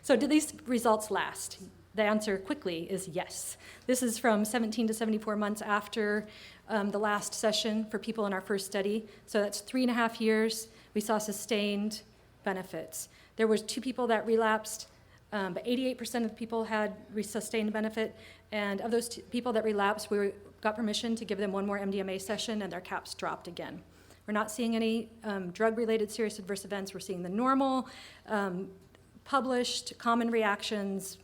So do these results last? The answer quickly is yes. This is from 17 to 74 months after the last session for people in our first study. So that's 3.5 years. We saw sustained benefits. There was 2 people that relapsed, but 88% of the people had sustained benefit. And of those people that relapsed, we got permission to give them 1 more MDMA session, and their caps dropped again. We're not seeing any drug-related serious adverse events. We're seeing the normal, published, common reactions,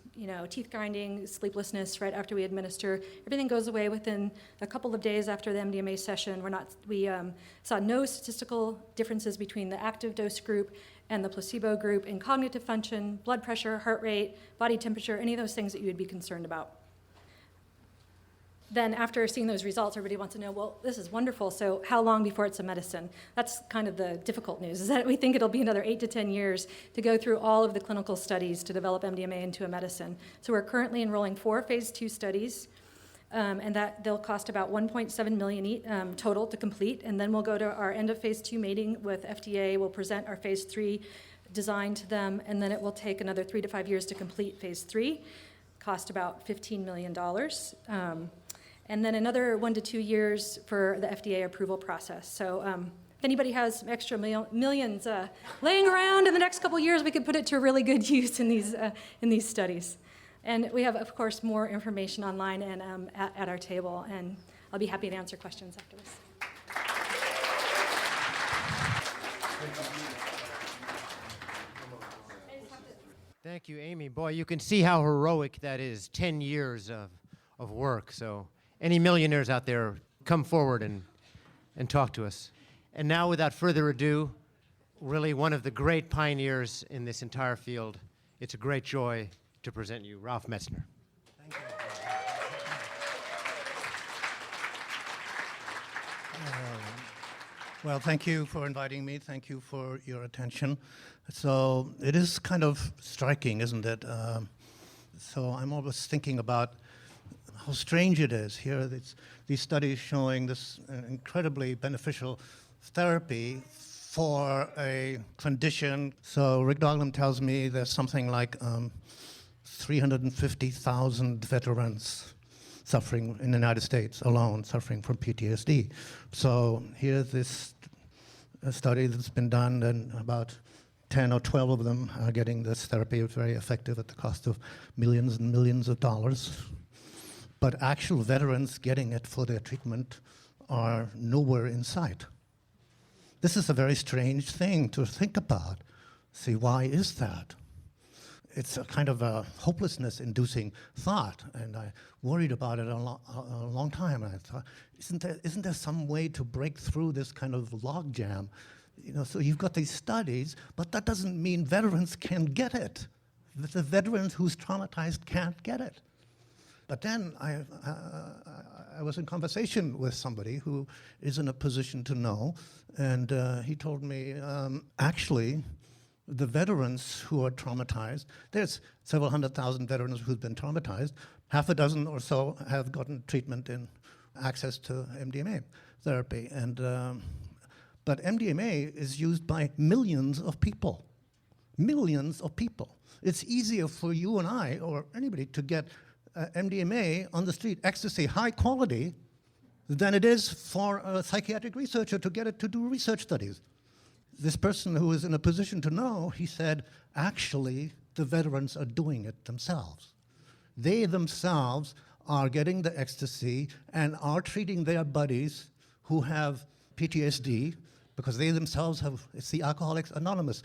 teeth grinding, sleeplessness right after we administer. Everything goes away within a couple of days after the MDMA session. We saw no statistical differences between the active dose group and the placebo group in cognitive function, blood pressure, heart rate, body temperature, any of those things that you would be concerned about. Then after seeing those results, everybody wants to know, well, this is wonderful, so how long before it's a medicine? That's kind of the difficult news, is that we think it'll be another 8 to 10 years to go through all of the clinical studies to develop MDMA into a medicine. So we're currently enrolling 4 phase 2 studies, and that they'll cost about $1.7 million total to complete, and then we'll go to our end of phase 2 meeting with FDA. We'll present our phase 3 design to them, and then it will take another 3 to 5 years to complete phase 3, cost about $15 million. And then another 1 to 2 years for the FDA approval process. So if anybody has extra millions laying around in the next couple years, we could put it to really good use in these studies. And we have, of course, more information online and at our table, and I'll be happy to answer questions after this. Thank you, Amy. Boy, you can see how heroic that is, 10 years of work. So any millionaires out there, come forward and talk to us. And now, without further ado, really one of the great pioneers in this entire field, it's a great joy to present you, Ralph Metzner. Thank you. Well, thank you for inviting me. Thank you for your attention. So it is kind of striking, isn't it? So I'm always thinking about how strange it is. Here, these studies showing this incredibly beneficial therapy for a condition. So Rick Doglam tells me there's something like 350,000 veterans suffering in the United States alone, suffering from PTSD. So here's this study that's been done, and about 10 or 12 of them are getting this therapy. It's very effective at the cost of millions and millions of dollars. But actual veterans getting it for their treatment are nowhere in sight. This is a very strange thing to think about. See, why is that? It's a kind of a hopelessness-inducing thought, and I worried about it a long time. And I thought, isn't there some way to break through this kind of logjam? So you've got these studies, but that doesn't mean veterans can get it. The veterans who's traumatized can't get it. But then I was in conversation with somebody who is in a position to know, and he told me, actually, the veterans who are traumatized, there's several 100,000 veterans who've been traumatized. Half a dozen or so have gotten treatment and access to MDMA therapy. But MDMA is used by millions of people. Millions of people. It's easier for you and I, or anybody, to get MDMA on the street, ecstasy, high quality, than it is for a psychiatric researcher to get it to do research studies. This person who is in a position to know, he said, actually, the veterans are doing it themselves. They themselves are getting the ecstasy and are treating their buddies who have PTSD, because they themselves have, it's the Alcoholics Anonymous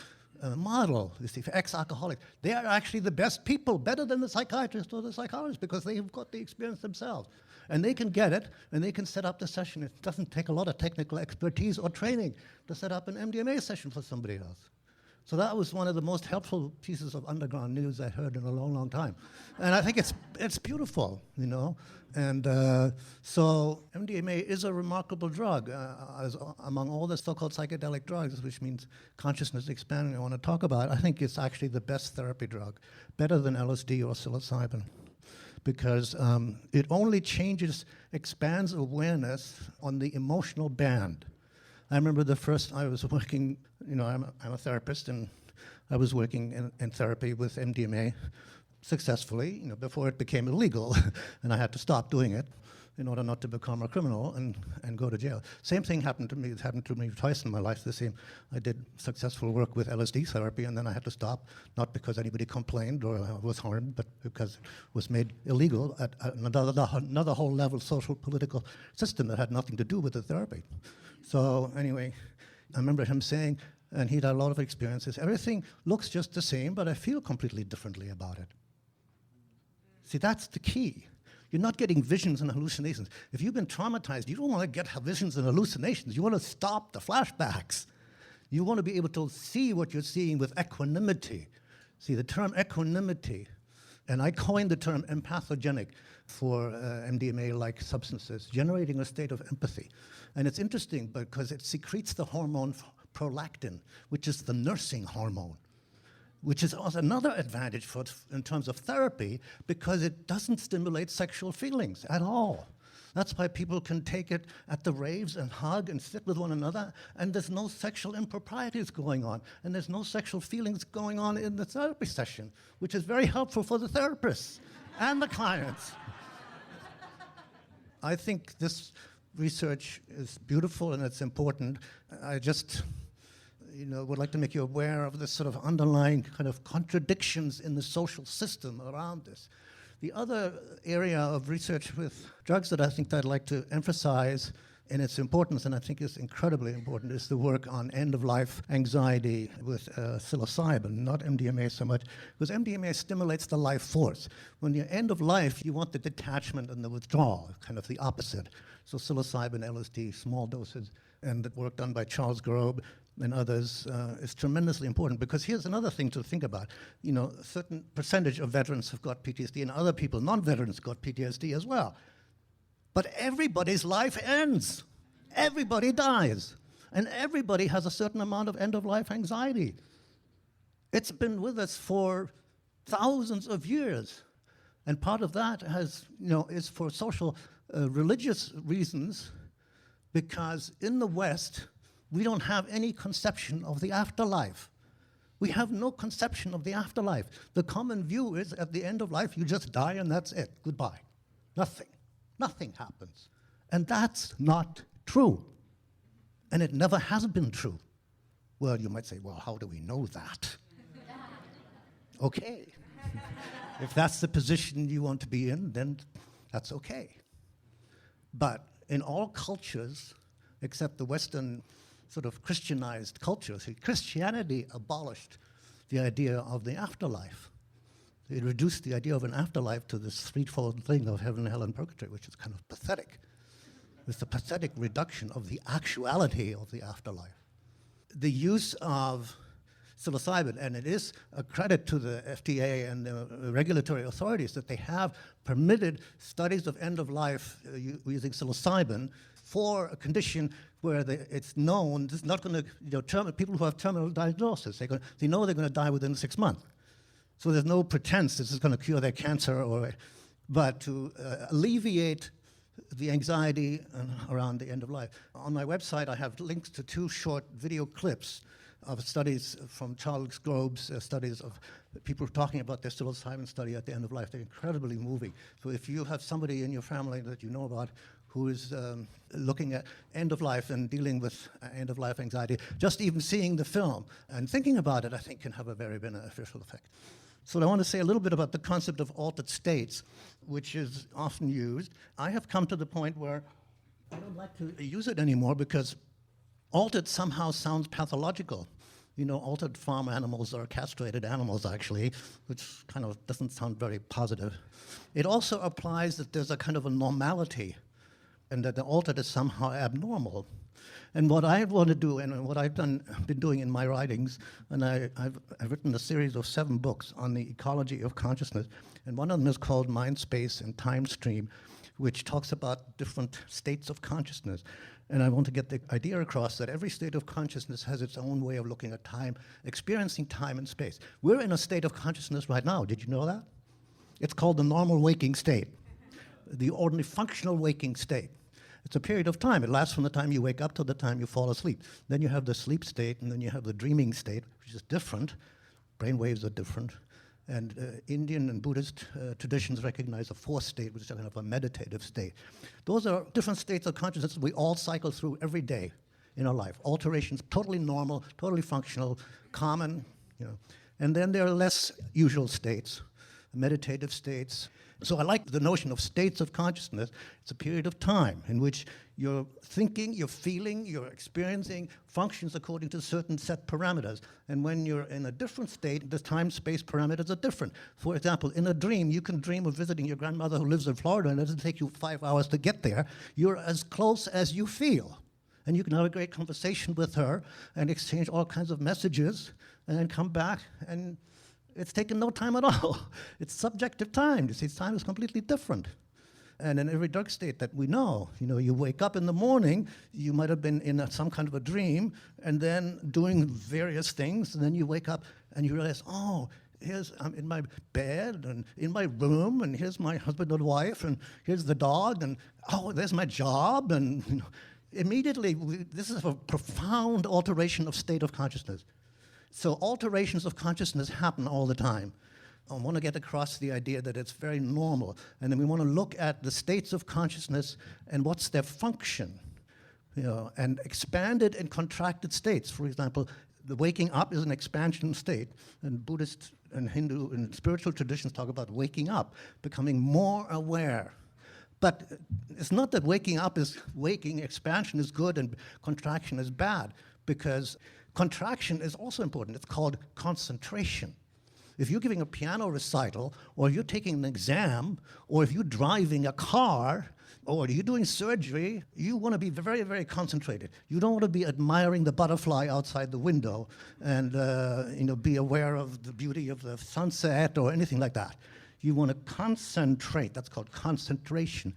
model, you see, for ex-alcoholics. They are actually the best people, better than the psychiatrist or the psychologist, because they have got the experience themselves. And they can get it, and they can set up the session. It doesn't take a lot of technical expertise or training to set up an MDMA session for somebody else. So that was one of the most helpful pieces of underground news I heard in a long, long time. And I think it's beautiful, you know. And so MDMA is a remarkable drug. Among all the so-called psychedelic drugs, which means consciousness expanding I want to talk about, I think it's actually the best therapy drug, better than LSD or psilocybin, because it only expands awareness on the emotional band. I remember I was working, you know, I'm a therapist, and I was working in therapy with MDMA successfully, you know, before it became illegal, and I had to stop doing it in order not to become a criminal and go to jail. Same thing happened to me. It happened to me twice in my life. I did successful work with LSD therapy, and then I had to stop, not because anybody complained or was harmed, but because it was made illegal at another whole level social political system that had nothing to do with the therapy. So anyway, I remember him saying, and he'd had a lot of experiences, everything looks just the same, but I feel completely differently about it. See, that's the key. You're not getting visions and hallucinations. If you've been traumatized, you don't want to get visions and hallucinations. You want to stop the flashbacks. You want to be able to see what you're seeing with equanimity. See, the term equanimity, and I coined the term empathogenic for MDMA-like substances, generating a state of empathy. And it's interesting because it secretes the hormone prolactin, which is the nursing hormone, which is also another advantage in terms of therapy, because it doesn't stimulate sexual feelings at all. That's why people can take it at the raves and hug and sit with one another, and there's no sexual improprieties going on, and there's no sexual feelings going on in the therapy session, which is very helpful for the therapists and the clients. I think this research is beautiful and it's important. I just would like to make you aware of the sort of underlying kind of contradictions in the social system around this. The other area of research with drugs that I think I'd like to emphasize in its importance, and I think is incredibly important, is the work on end-of-life anxiety with psilocybin, not MDMA so much, because MDMA stimulates the life force. When you're end of life, you want the detachment and the withdrawal, kind of the opposite. So psilocybin, LSD, small doses, and the work done by Charles Grob and others is tremendously important, because here's another thing to think about. A certain percentage of veterans have got PTSD, and other people, non-veterans, got PTSD as well. But everybody's life ends. Everybody dies. And everybody has a certain amount of end-of-life anxiety. It's been with us for thousands of years. And part of that is for social, religious reasons, because in the West, we don't have any conception of the afterlife. We have no conception of the afterlife. The common view is at the end of life, you just die and that's it. Goodbye. Nothing. Nothing happens. And that's not true. And it never has been true. Well, you might say, well, how do we know that? Okay. If that's the position you want to be in, then that's okay. But in all cultures, except the Western sort of Christianized cultures, Christianity abolished the idea of the afterlife. It reduced the idea of an afterlife to this threefold thing of heaven, hell, and purgatory, which is kind of pathetic. It's a pathetic reduction of the actuality of the afterlife. The use of psilocybin, and it is a credit to the FDA and the regulatory authorities that they have permitted studies of end-of-life using psilocybin for a condition where it's known, this is not going to, people who have terminal diagnosis, they know they're going to die within 6 months. So there's no pretense this is going to cure their cancer, but to alleviate the anxiety around the end of life. On my website, I have links to 2 short video clips of studies from Charles Grob's studies of people talking about their psilocybin study at the end of life. They're incredibly moving. So if you have somebody in your family that you know about who is looking at end of life and dealing with end of life anxiety, just even seeing the film and thinking about it, I think can have a very beneficial effect. So I want to say a little bit about the concept of altered states, which is often used. I have come to the point where I don't like to use it anymore because altered somehow sounds pathological. Altered farm animals are castrated animals, actually, which kind of doesn't sound very positive. It also applies that there's a kind of a normality and that the altered is somehow abnormal. And what I want to do, and what I've been doing in my writings, and I've written a series of 7 books on the ecology of consciousness, and one of them is called Mind, Space, and Time Stream, which talks about different states of consciousness. And I want to get the idea across that every state of consciousness has its own way of looking at time, experiencing time and space. We're in a state of consciousness right now. Did you know that? It's called the normal waking state, the ordinary functional waking state. It's a period of time. It lasts from the time you wake up to the time you fall asleep. Then you have the sleep state, and then you have the dreaming state, which is different. Brain waves are different. And Indian and Buddhist traditions recognize a 4th state, which is kind of a meditative state. Those are different states of consciousness we all cycle through every day in our life. Alterations, totally normal, totally functional, common, you know. And then there are less usual states, meditative states. So I like the notion of states of consciousness. It's a period of time in which your thinking, your feeling, your experiencing functions according to certain set parameters. And when you're in a different state, the time-space parameters are different. For example, in a dream, you can dream of visiting your grandmother who lives in Florida, and it doesn't take you 5 hours to get there. You're as close as you feel. And you can have a great conversation with her and exchange all kinds of messages, and then come back, and it's taken no time at all. It's subjective time. You see, time is completely different. And in every drug state that we know, you wake up in the morning, you might have been in some kind of a dream, and then doing various things, and then you wake up and you realize, oh, I'm in my bed and in my room, and here's my husband and wife, and here's the dog, and oh, there's my job, and immediately, this is a profound alteration of state of consciousness. So alterations of consciousness happen all the time. I want to get across the idea that it's very normal. And then we want to look at the states of consciousness and what's their function, and expanded and contracted states. For example, the waking up is an expansion state. And Buddhist and Hindu and spiritual traditions talk about waking up, becoming more aware. But it's not that expansion is good and contraction is bad, because contraction is also important. It's called concentration. If you're giving a piano recital, or you're taking an exam, or if you're driving a car, or you're doing surgery, you want to be very, very concentrated. You don't want to be admiring the butterfly outside the window and be aware of the beauty of the sunset or anything like that. You want to concentrate. That's called concentration.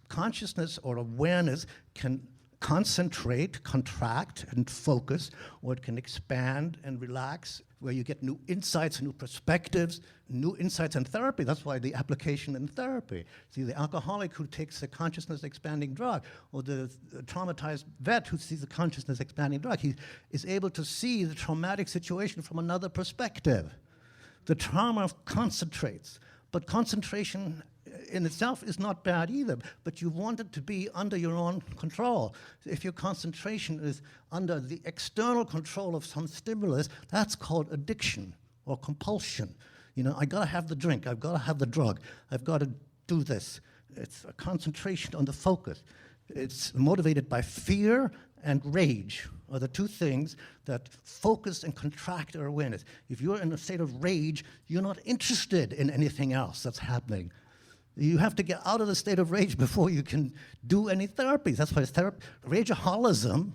Consciousness or awareness can concentrate, contract, and focus, or it can expand and relax, where you get new insights, new perspectives, new insights in therapy. That's why the application in therapy. See, the alcoholic who takes a consciousness-expanding drug, or the traumatized vet who sees a consciousness-expanding drug, he is able to see the traumatic situation from another perspective. The trauma concentrates, but concentration in itself is not bad either, but you want it to be under your own control. If your concentration is under the external control of some stimulus, that's called addiction or compulsion. I gotta have the drink, I've gotta have the drug, I've gotta do this. It's a concentration on the focus. It's motivated by fear and rage are the two things that focus and contract our awareness. If you're in a state of rage, you're not interested in anything else that's happening. You have to get out of the state of rage before you can do any therapy. That's why rageaholism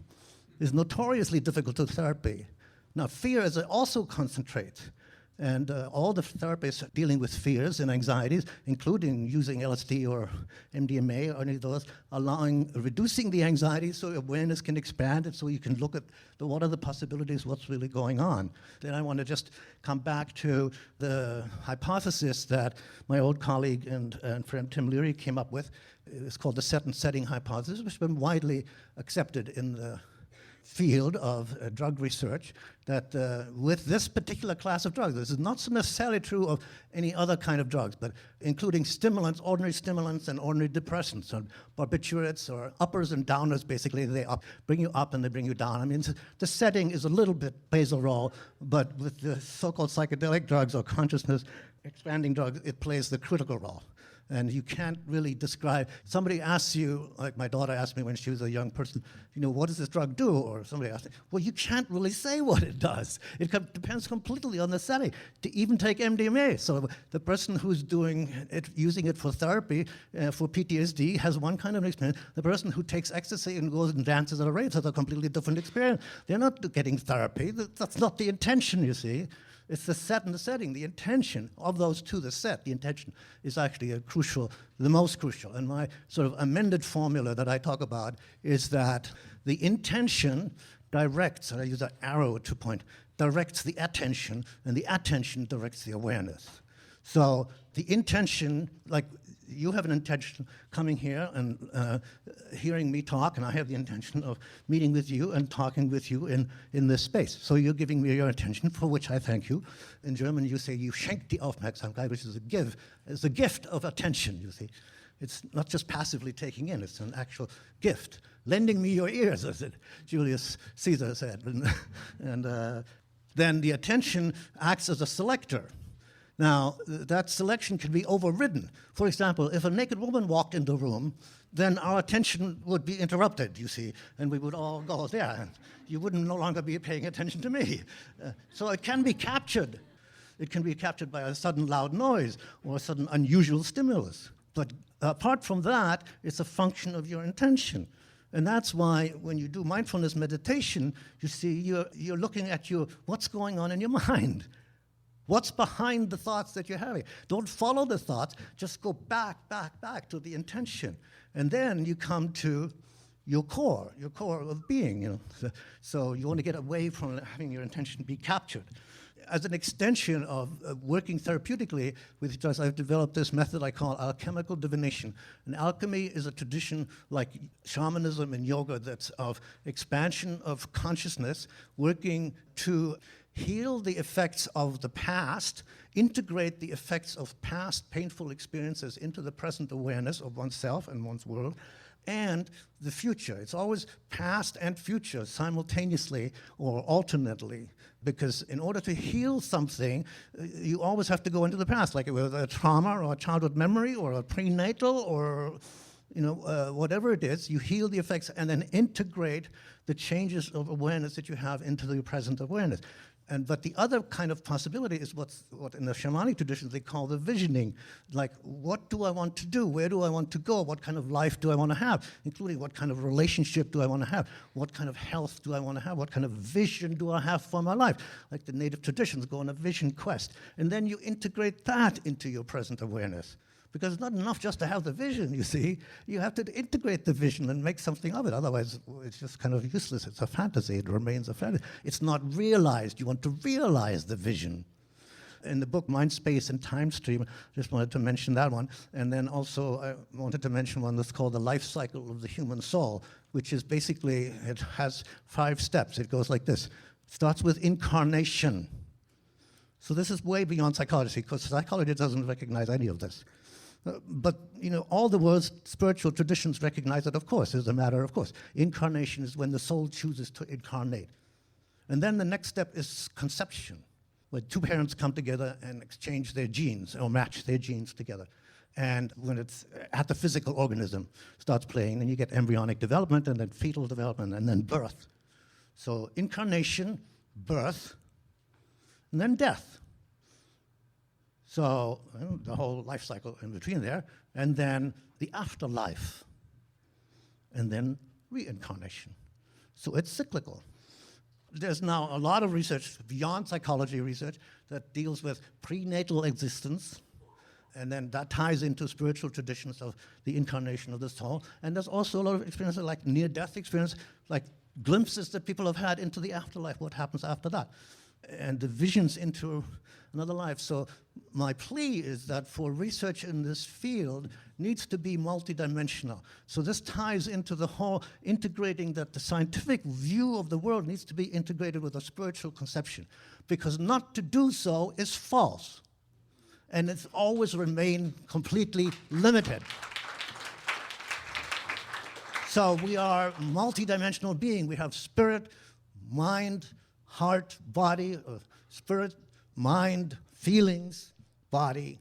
is notoriously difficult to therapy. Now, fear is also concentrates. And all the therapists dealing with fears and anxieties, including using LSD or MDMA or any of those, reducing the anxiety so awareness can expand and so you can look at what are the possibilities, what's really going on. Then I want to just come back to the hypothesis that my old colleague and friend Tim Leary came up with. It's called the set and setting hypothesis, which has been widely accepted in the field of drug research, that with this particular class of drugs, this is not so necessarily true of any other kind of drugs, but including stimulants, ordinary stimulants and ordinary depressants, or barbiturates, or uppers and downers, basically. They bring you up and they bring you down. I mean, the setting is a little bit plays a role, but with the so-called psychedelic drugs or consciousness expanding drugs, it plays the critical role. And you can't really describe. Somebody asks you, like my daughter asked me when she was a young person, what does this drug do? Or somebody asked me, well, you can't really say what it does. It depends completely on the setting. To even take MDMA. So the person who's doing it, using it for therapy, for PTSD, has one kind of experience. The person who takes ecstasy and goes and dances at a rave has a completely different experience. They're not getting therapy. That's not the intention, you see. It's the set and the setting, the intention of those two, the intention is actually the most crucial. And my sort of amended formula that I talk about is that the intention directs, and I use an arrow to point, directs the attention, and the attention directs the awareness. So the intention, like you have an intention coming here and hearing me talk, and I have the intention of meeting with you and talking with you in this space. So you're giving me your attention, for which I thank you. In German, you say, you schenkt die Aufmerksamkeit, which is a give. It's a gift of attention, you see. It's not just passively taking in, it's an actual gift. Lending me your ears, as Julius Caesar said. And then the attention acts as a selector. Now, that selection can be overridden. For example, if a naked woman walked in the room, then our attention would be interrupted, you see, and we would all go there, and you wouldn't no longer be paying attention to me. So it can be captured. It can be captured by a sudden loud noise or a sudden unusual stimulus. But apart from that, it's a function of your intention. And that's why when you do mindfulness meditation, you see you're looking at what's going on in your mind. What's behind the thoughts that you're having? Don't follow the thoughts, just go back to the intention. And then you come to your core of being. So you want to get away from having your intention be captured. As an extension of working therapeutically with drugs, I've developed this method I call alchemical divination. And alchemy is a tradition like shamanism and yoga that's of expansion of consciousness, working to heal the effects of the past, integrate the effects of past painful experiences into the present awareness of oneself and one's world, and the future. It's always past and future simultaneously or alternately, because in order to heal something, you always have to go into the past, like with a trauma or a childhood memory or a prenatal or whatever it is. You heal the effects and then integrate the changes of awareness that you have into the present awareness. But the other kind of possibility is what in the shamanic traditions they call the visioning. Like, what do I want to do? Where do I want to go? What kind of life do I want to have? Including what kind of relationship do I want to have? What kind of health do I want to have? What kind of vision do I have for my life? Like the native traditions go on a vision quest. And then you integrate that into your present awareness. Because it's not enough just to have the vision, you see. You have to integrate the vision and make something of it. Otherwise, it's just kind of useless. It's a fantasy. It remains a fantasy. It's not realized. You want to realize the vision. In the book Mind, Space, and Time Stream, I just wanted to mention that one. And then also I wanted to mention one that's called The Life Cycle of the Human Soul, which is basically, it has 5 steps. It goes like this. It starts with incarnation. So this is way beyond psychology, because psychology doesn't recognize any of this. But, all the world's spiritual traditions recognize that, of course, is a matter of course. Incarnation is when the soul chooses to incarnate. And then the next step is conception, where 2 parents come together and exchange their genes or match their genes together. And when it's at the physical organism starts playing, then you get embryonic development and then fetal development and then birth. So incarnation, birth, and then death. So the whole life cycle in between there, and then the afterlife, and then reincarnation. So it's cyclical. There's now a lot of research, beyond psychology research, that deals with prenatal existence, and then that ties into spiritual traditions of the incarnation of the soul. And there's also a lot of experiences like near-death experience, like glimpses that people have had into the afterlife, what happens after that, and the visions into another life. So my plea is that for research in this field needs to be multidimensional. So this ties into the whole integrating that the scientific view of the world needs to be integrated with a spiritual conception, because not to do so is false. And it's always remained completely limited. So we are a multidimensional being. We have spirit, mind, heart, body, spirit, mind, feelings, body,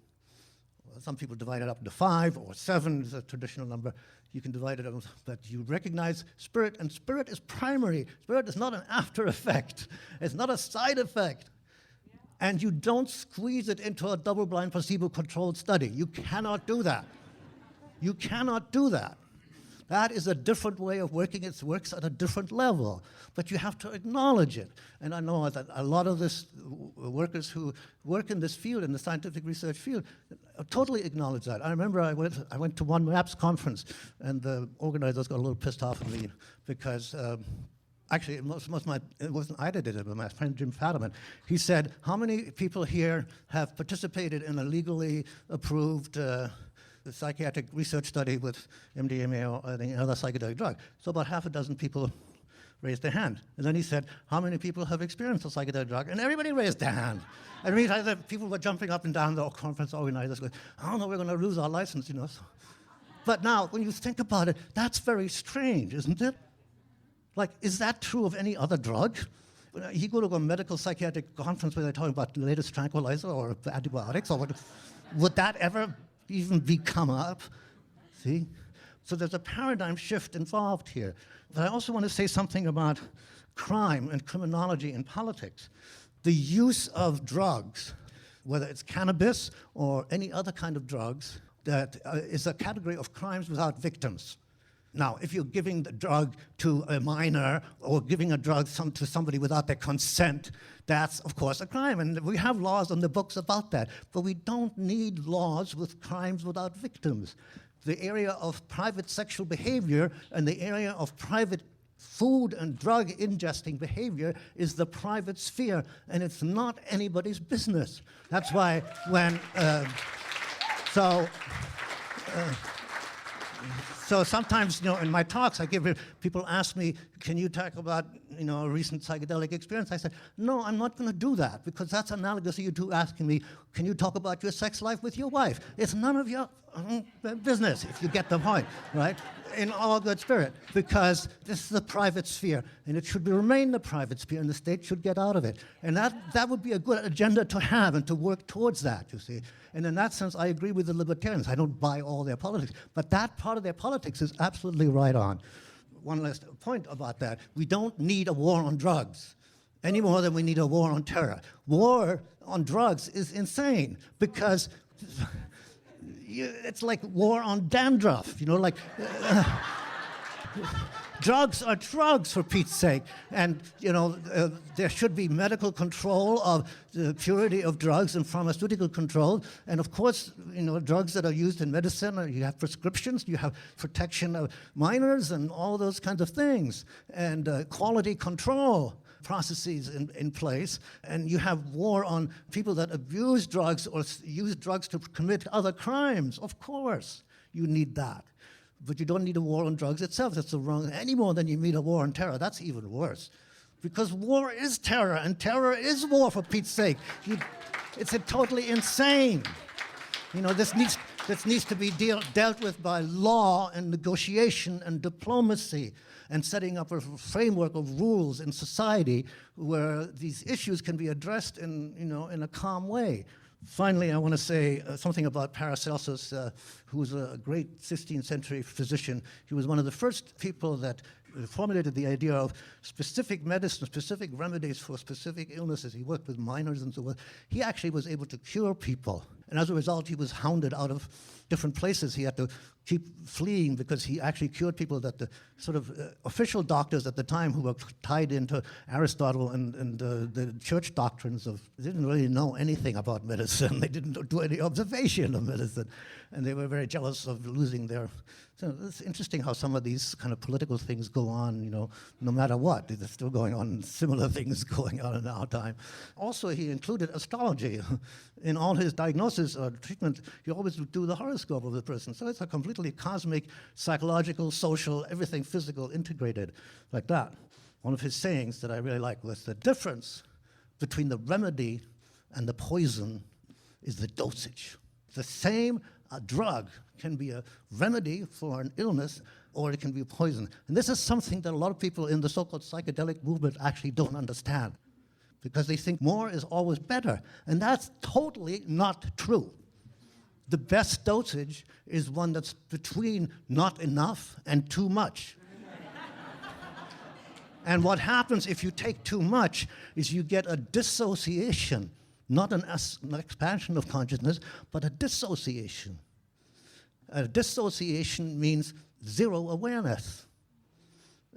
some people divide it up into 5 or 7 is a traditional number. You can divide it up, but you recognize spirit, and spirit is primary. Spirit is not an after effect. It's not a side effect. And you don't squeeze it into a double-blind, placebo-controlled study. You cannot do that. You cannot do that. That is a different way of working. It works at a different level, but you have to acknowledge it. And I know that a lot of this workers who work in this field, in the scientific research field, totally acknowledge that. I remember I went to one MAPS conference, and the organizers got a little pissed off at me because actually, it wasn't I that did it, but my friend Jim Fadiman. He said, how many people here have participated in a legally approved psychiatric research study with MDMA or any other psychedelic drug? So about half a dozen people raised their hand. And then he said, how many people have experienced a psychedelic drug? And everybody raised their hand. I mean, people were jumping up and down, the conference organizers going, oh no, we're going to lose our license, you know. But now, when you think about it, that's very strange, isn't it? Like, is that true of any other drug? You go to a medical psychiatric conference where they're talking about the latest tranquilizer or antibiotics, or would that ever even come up? See? So there's a paradigm shift involved here. But I also want to say something about crime and criminology in politics. The use of drugs, whether it's cannabis or any other kind of drugs, that is a category of crimes without victims. Now, if you're giving the drug to a minor or giving a drug to somebody without their consent, that's, of course, a crime. And we have laws on the books about that. But we don't need laws with crimes without victims. The area of private sexual behavior and the area of private food and drug ingesting behavior is the private sphere, and it's not anybody's business. That's why when... So sometimes, you know, in my talks, people ask me, can you talk about, you know, a recent psychedelic experience? I said, no, I'm not going to do that, because that's analogous to you two asking me, can you talk about your sex life with your wife? It's none of your business, if you get the point, right? In all good spirit, because this is a private sphere, and it should remain the private sphere, and the state should get out of it. And that would be a good agenda to have and to work towards that, you see. And in that sense, I agree with the libertarians. I don't buy all their politics, but that part of their politics is absolutely right on. One last point about that. We don't need a war on drugs any more than we need a war on terror. War on drugs is insane, because it's like war on dandruff, you know, like... Drugs are drugs, for Pete's sake. And, you know, there should be medical control of the purity of drugs and pharmaceutical control. And, of course, you know, drugs that are used in medicine, you have prescriptions, you have protection of minors and all those kinds of things. And quality control processes in place. And you have war on people that abuse drugs or use drugs to commit other crimes. Of course, you need that. But you don't need a war on drugs itself. That's the wrong, any more than you need a war on terror. That's even worse. Because war is terror, and terror is war, for Pete's sake. It's totally insane. You know, this needs to be dealt with by law and negotiation and diplomacy, and setting up a framework of rules in society where these issues can be addressed in a calm way. Finally, I want to say something about Paracelsus, who was a great 16th century physician. He was one of the first people that formulated the idea of specific medicine, specific remedies for specific illnesses. He worked with miners and so on. He actually was able to cure people. And as a result, he was hounded out of different places. He had to keep fleeing because he actually cured people that the sort of official doctors at the time, who were tied into Aristotle and the church doctrines of, they didn't really know anything about medicine. They didn't do any observation of medicine. And they were very jealous of losing their... So it's interesting how some of these kind of political things go on, you know, no matter what. There's still going on, similar things going on in our time. Also, he included astrology. In all his diagnosis or treatment, he always would do the horoscope of the person. So it's a completely cosmic, psychological, social, everything physical integrated like that. One of his sayings that I really like was, the difference between the remedy and the poison is the dosage. The same drug can be a remedy for an illness, or it can be a poison. And this is something that a lot of people in the so-called psychedelic movement actually don't understand, because they think more is always better. And that's totally not true. the best dosage is one that's between not enough and too much. And what happens if you take too much is you get a dissociation, not an expansion of consciousness, but a dissociation. A dissociation means zero awareness.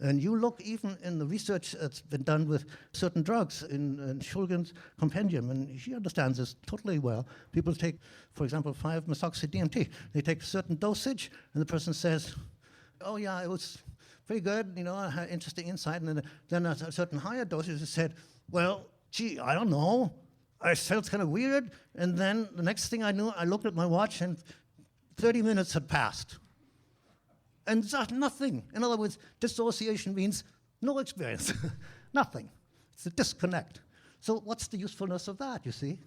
And you look even in the research that's been done with certain drugs in Shulgin's compendium, and she understands this totally well. People take, for example, 5-methoxy-DMT. They take a certain dosage, and the person says, oh yeah, it was pretty good, you know, I had interesting insight. And then at a certain higher dosage, it said, well, gee, I don't know. I felt kind of weird. And then the next thing I knew, I looked at my watch, and 30 minutes had passed. And there's nothing. In other words, dissociation means no experience, nothing. It's a disconnect. So what's the usefulness of that, you see?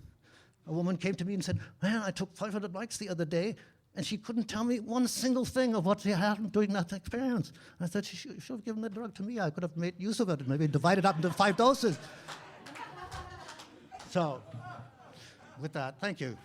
A woman came to me and said, man, I took 500 mics the other day, and she couldn't tell me one single thing of what she had during that experience. I said, she should have given the drug to me. I could have made use of it and maybe divided up into 5 doses. So, with that, thank you.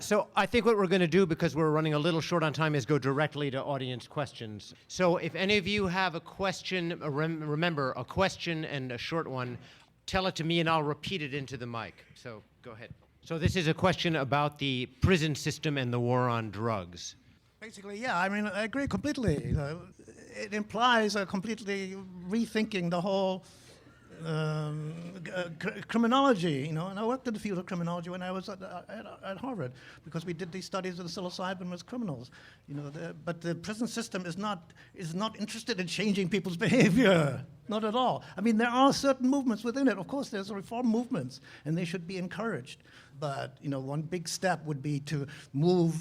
So I think what we're going to do, because we're running a little short on time, is go directly to audience questions. So if any of you have a question, remember, a question and a short one, tell it to me and I'll repeat it into the mic. So go ahead. So this is a question about the prison system and the war on drugs. Basically, yeah, I mean, I agree completely. You know, it implies a completely rethinking the whole criminology, you know, and I worked in the field of criminology when I was at Harvard, because we did these studies of psilocybin with criminals, you know. But the prison system is not interested in changing people's behavior, not at all. I mean, there are certain movements within it. Of course, there's reform movements, and they should be encouraged. But you know, one big step would be to move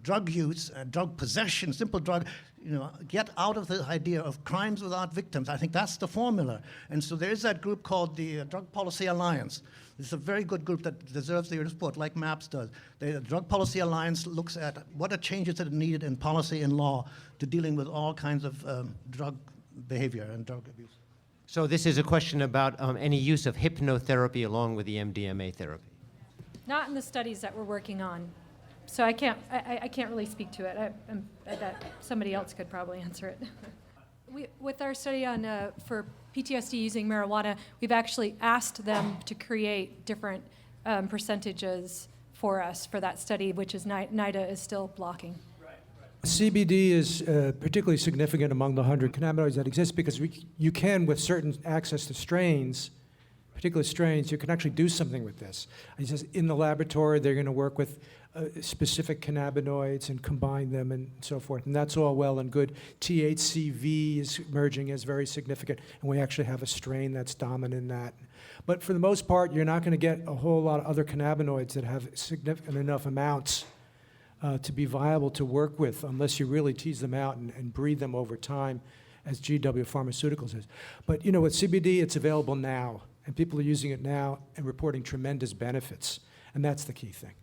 drug use, drug possession, simple drug, you know, get out of the idea of crimes without victims. I think that's the formula. And so there is that group called the Drug Policy Alliance. It's a very good group that deserves your support, like MAPS does. The Drug Policy Alliance looks at what are changes that are needed in policy and law to dealing with all kinds of drug behavior and drug abuse. So this is a question about any use of hypnotherapy along with the MDMA therapy. Not in the studies that we're working on. So I can't really speak to it. I bet somebody else could probably answer it. With our study on for PTSD using marijuana, we've actually asked them to create different percentages for us for that study, which is NIDA is still blocking. CBD is particularly significant among the 100 cannabinoids that exist because you can, with certain access to strains, particular strains, you can actually do something with this. He says in the laboratory, they're going to work with specific cannabinoids and combine them and so forth. And that's all well and good. THCV is emerging as very significant, and we actually have a strain that's dominant in that. But for the most part, you're not going to get a whole lot of other cannabinoids that have significant enough amounts to be viable to work with unless you really tease them out and breed them over time, as GW Pharmaceuticals is. But you know, with CBD, it's available now, and people are using it now and reporting tremendous benefits, and that's the key thing.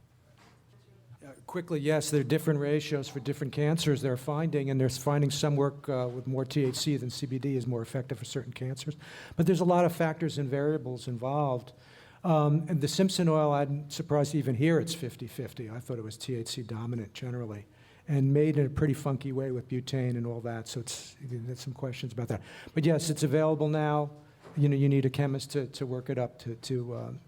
Quickly, yes, there are different ratios for different cancers they're finding, and they're finding some work with more THC than CBD is more effective for certain cancers. But there's a lot of factors and variables involved. And the Simpson oil, I'm surprised to even hear it's 50-50. I thought it was THC dominant generally, and made in a pretty funky way with butane and all that, so there's some questions about that. But yes, it's available now. You know, you need a chemist to work it up to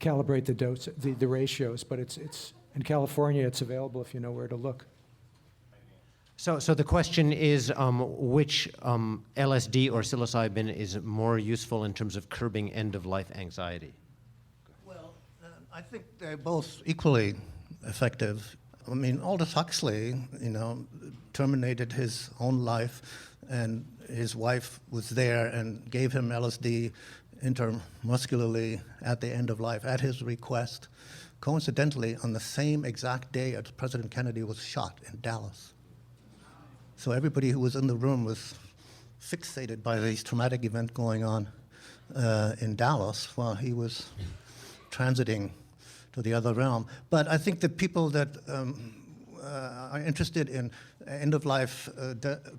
calibrate the dose, the ratios, but it's in California, it's available if you know where to look. So the question is which LSD or psilocybin is more useful in terms of curbing end-of-life anxiety? Well, I think they're both equally effective. I mean, Aldous Huxley, you know, terminated his own life, and his wife was there and gave him LSD intramuscularly at the end of life, at his request, coincidentally on the same exact day as President Kennedy was shot in Dallas. So everybody who was in the room was fixated by this traumatic event going on in Dallas while he was transiting to the other realm. But I think the people that are interested in end-of-life,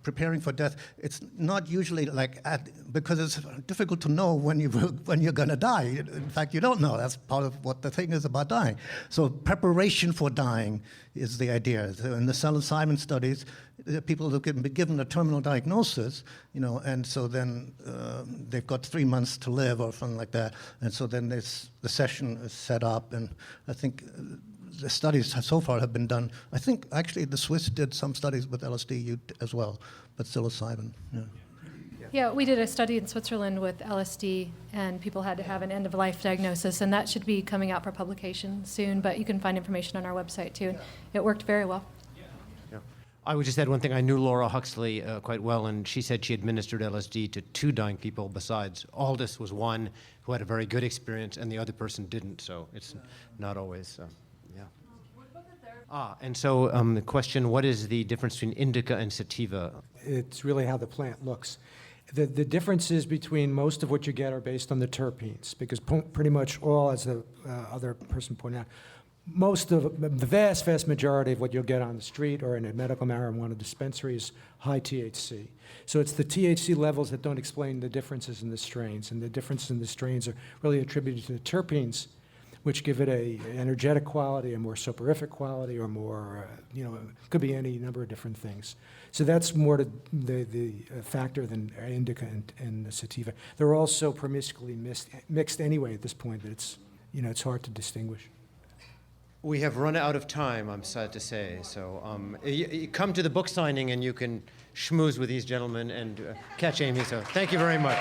preparing for death, it's not usually like because it's difficult to know when you're going to die. In fact, you don't know. That's part of what the thing is about dying. So preparation for dying is the idea. So in the psilocybin studies, the people who can be given a terminal diagnosis, and so then they've got 3 months to live or something like that, and so then the session is set up, and I think the studies so far have been done. I think actually the Swiss did some studies with LSD as well, but psilocybin. Yeah. Yeah, we did a study in Switzerland with LSD, and people had to have an end-of-life diagnosis, and that should be coming out for publication soon, but you can find information on our website, too. It worked very well. Yeah. I would just add one thing. I knew Laura Huxley quite well, and she said she administered LSD to 2 dying people besides. Aldous was one who had a very good experience, and the other person didn't, so it's not always... and so the question, what is the difference between indica and sativa? It's really how the plant looks. The differences between most of what you get are based on the terpenes, because pretty much all, as the other person pointed out, the vast majority of what you'll get on the street or in a medical marijuana dispensary is high THC. So it's the THC levels that don't explain the differences in the strains, and the differences in the strains are really attributed to the terpenes, which give it a energetic quality, a more soporific quality, or more, it could be any number of different things. So that's more the factor than indica and the sativa. They're also promiscuously mixed anyway at this point that it's hard to distinguish. We have run out of time, I'm sad to say. So you come to the book signing and you can schmooze with these gentlemen and catch Amy. So thank you very much.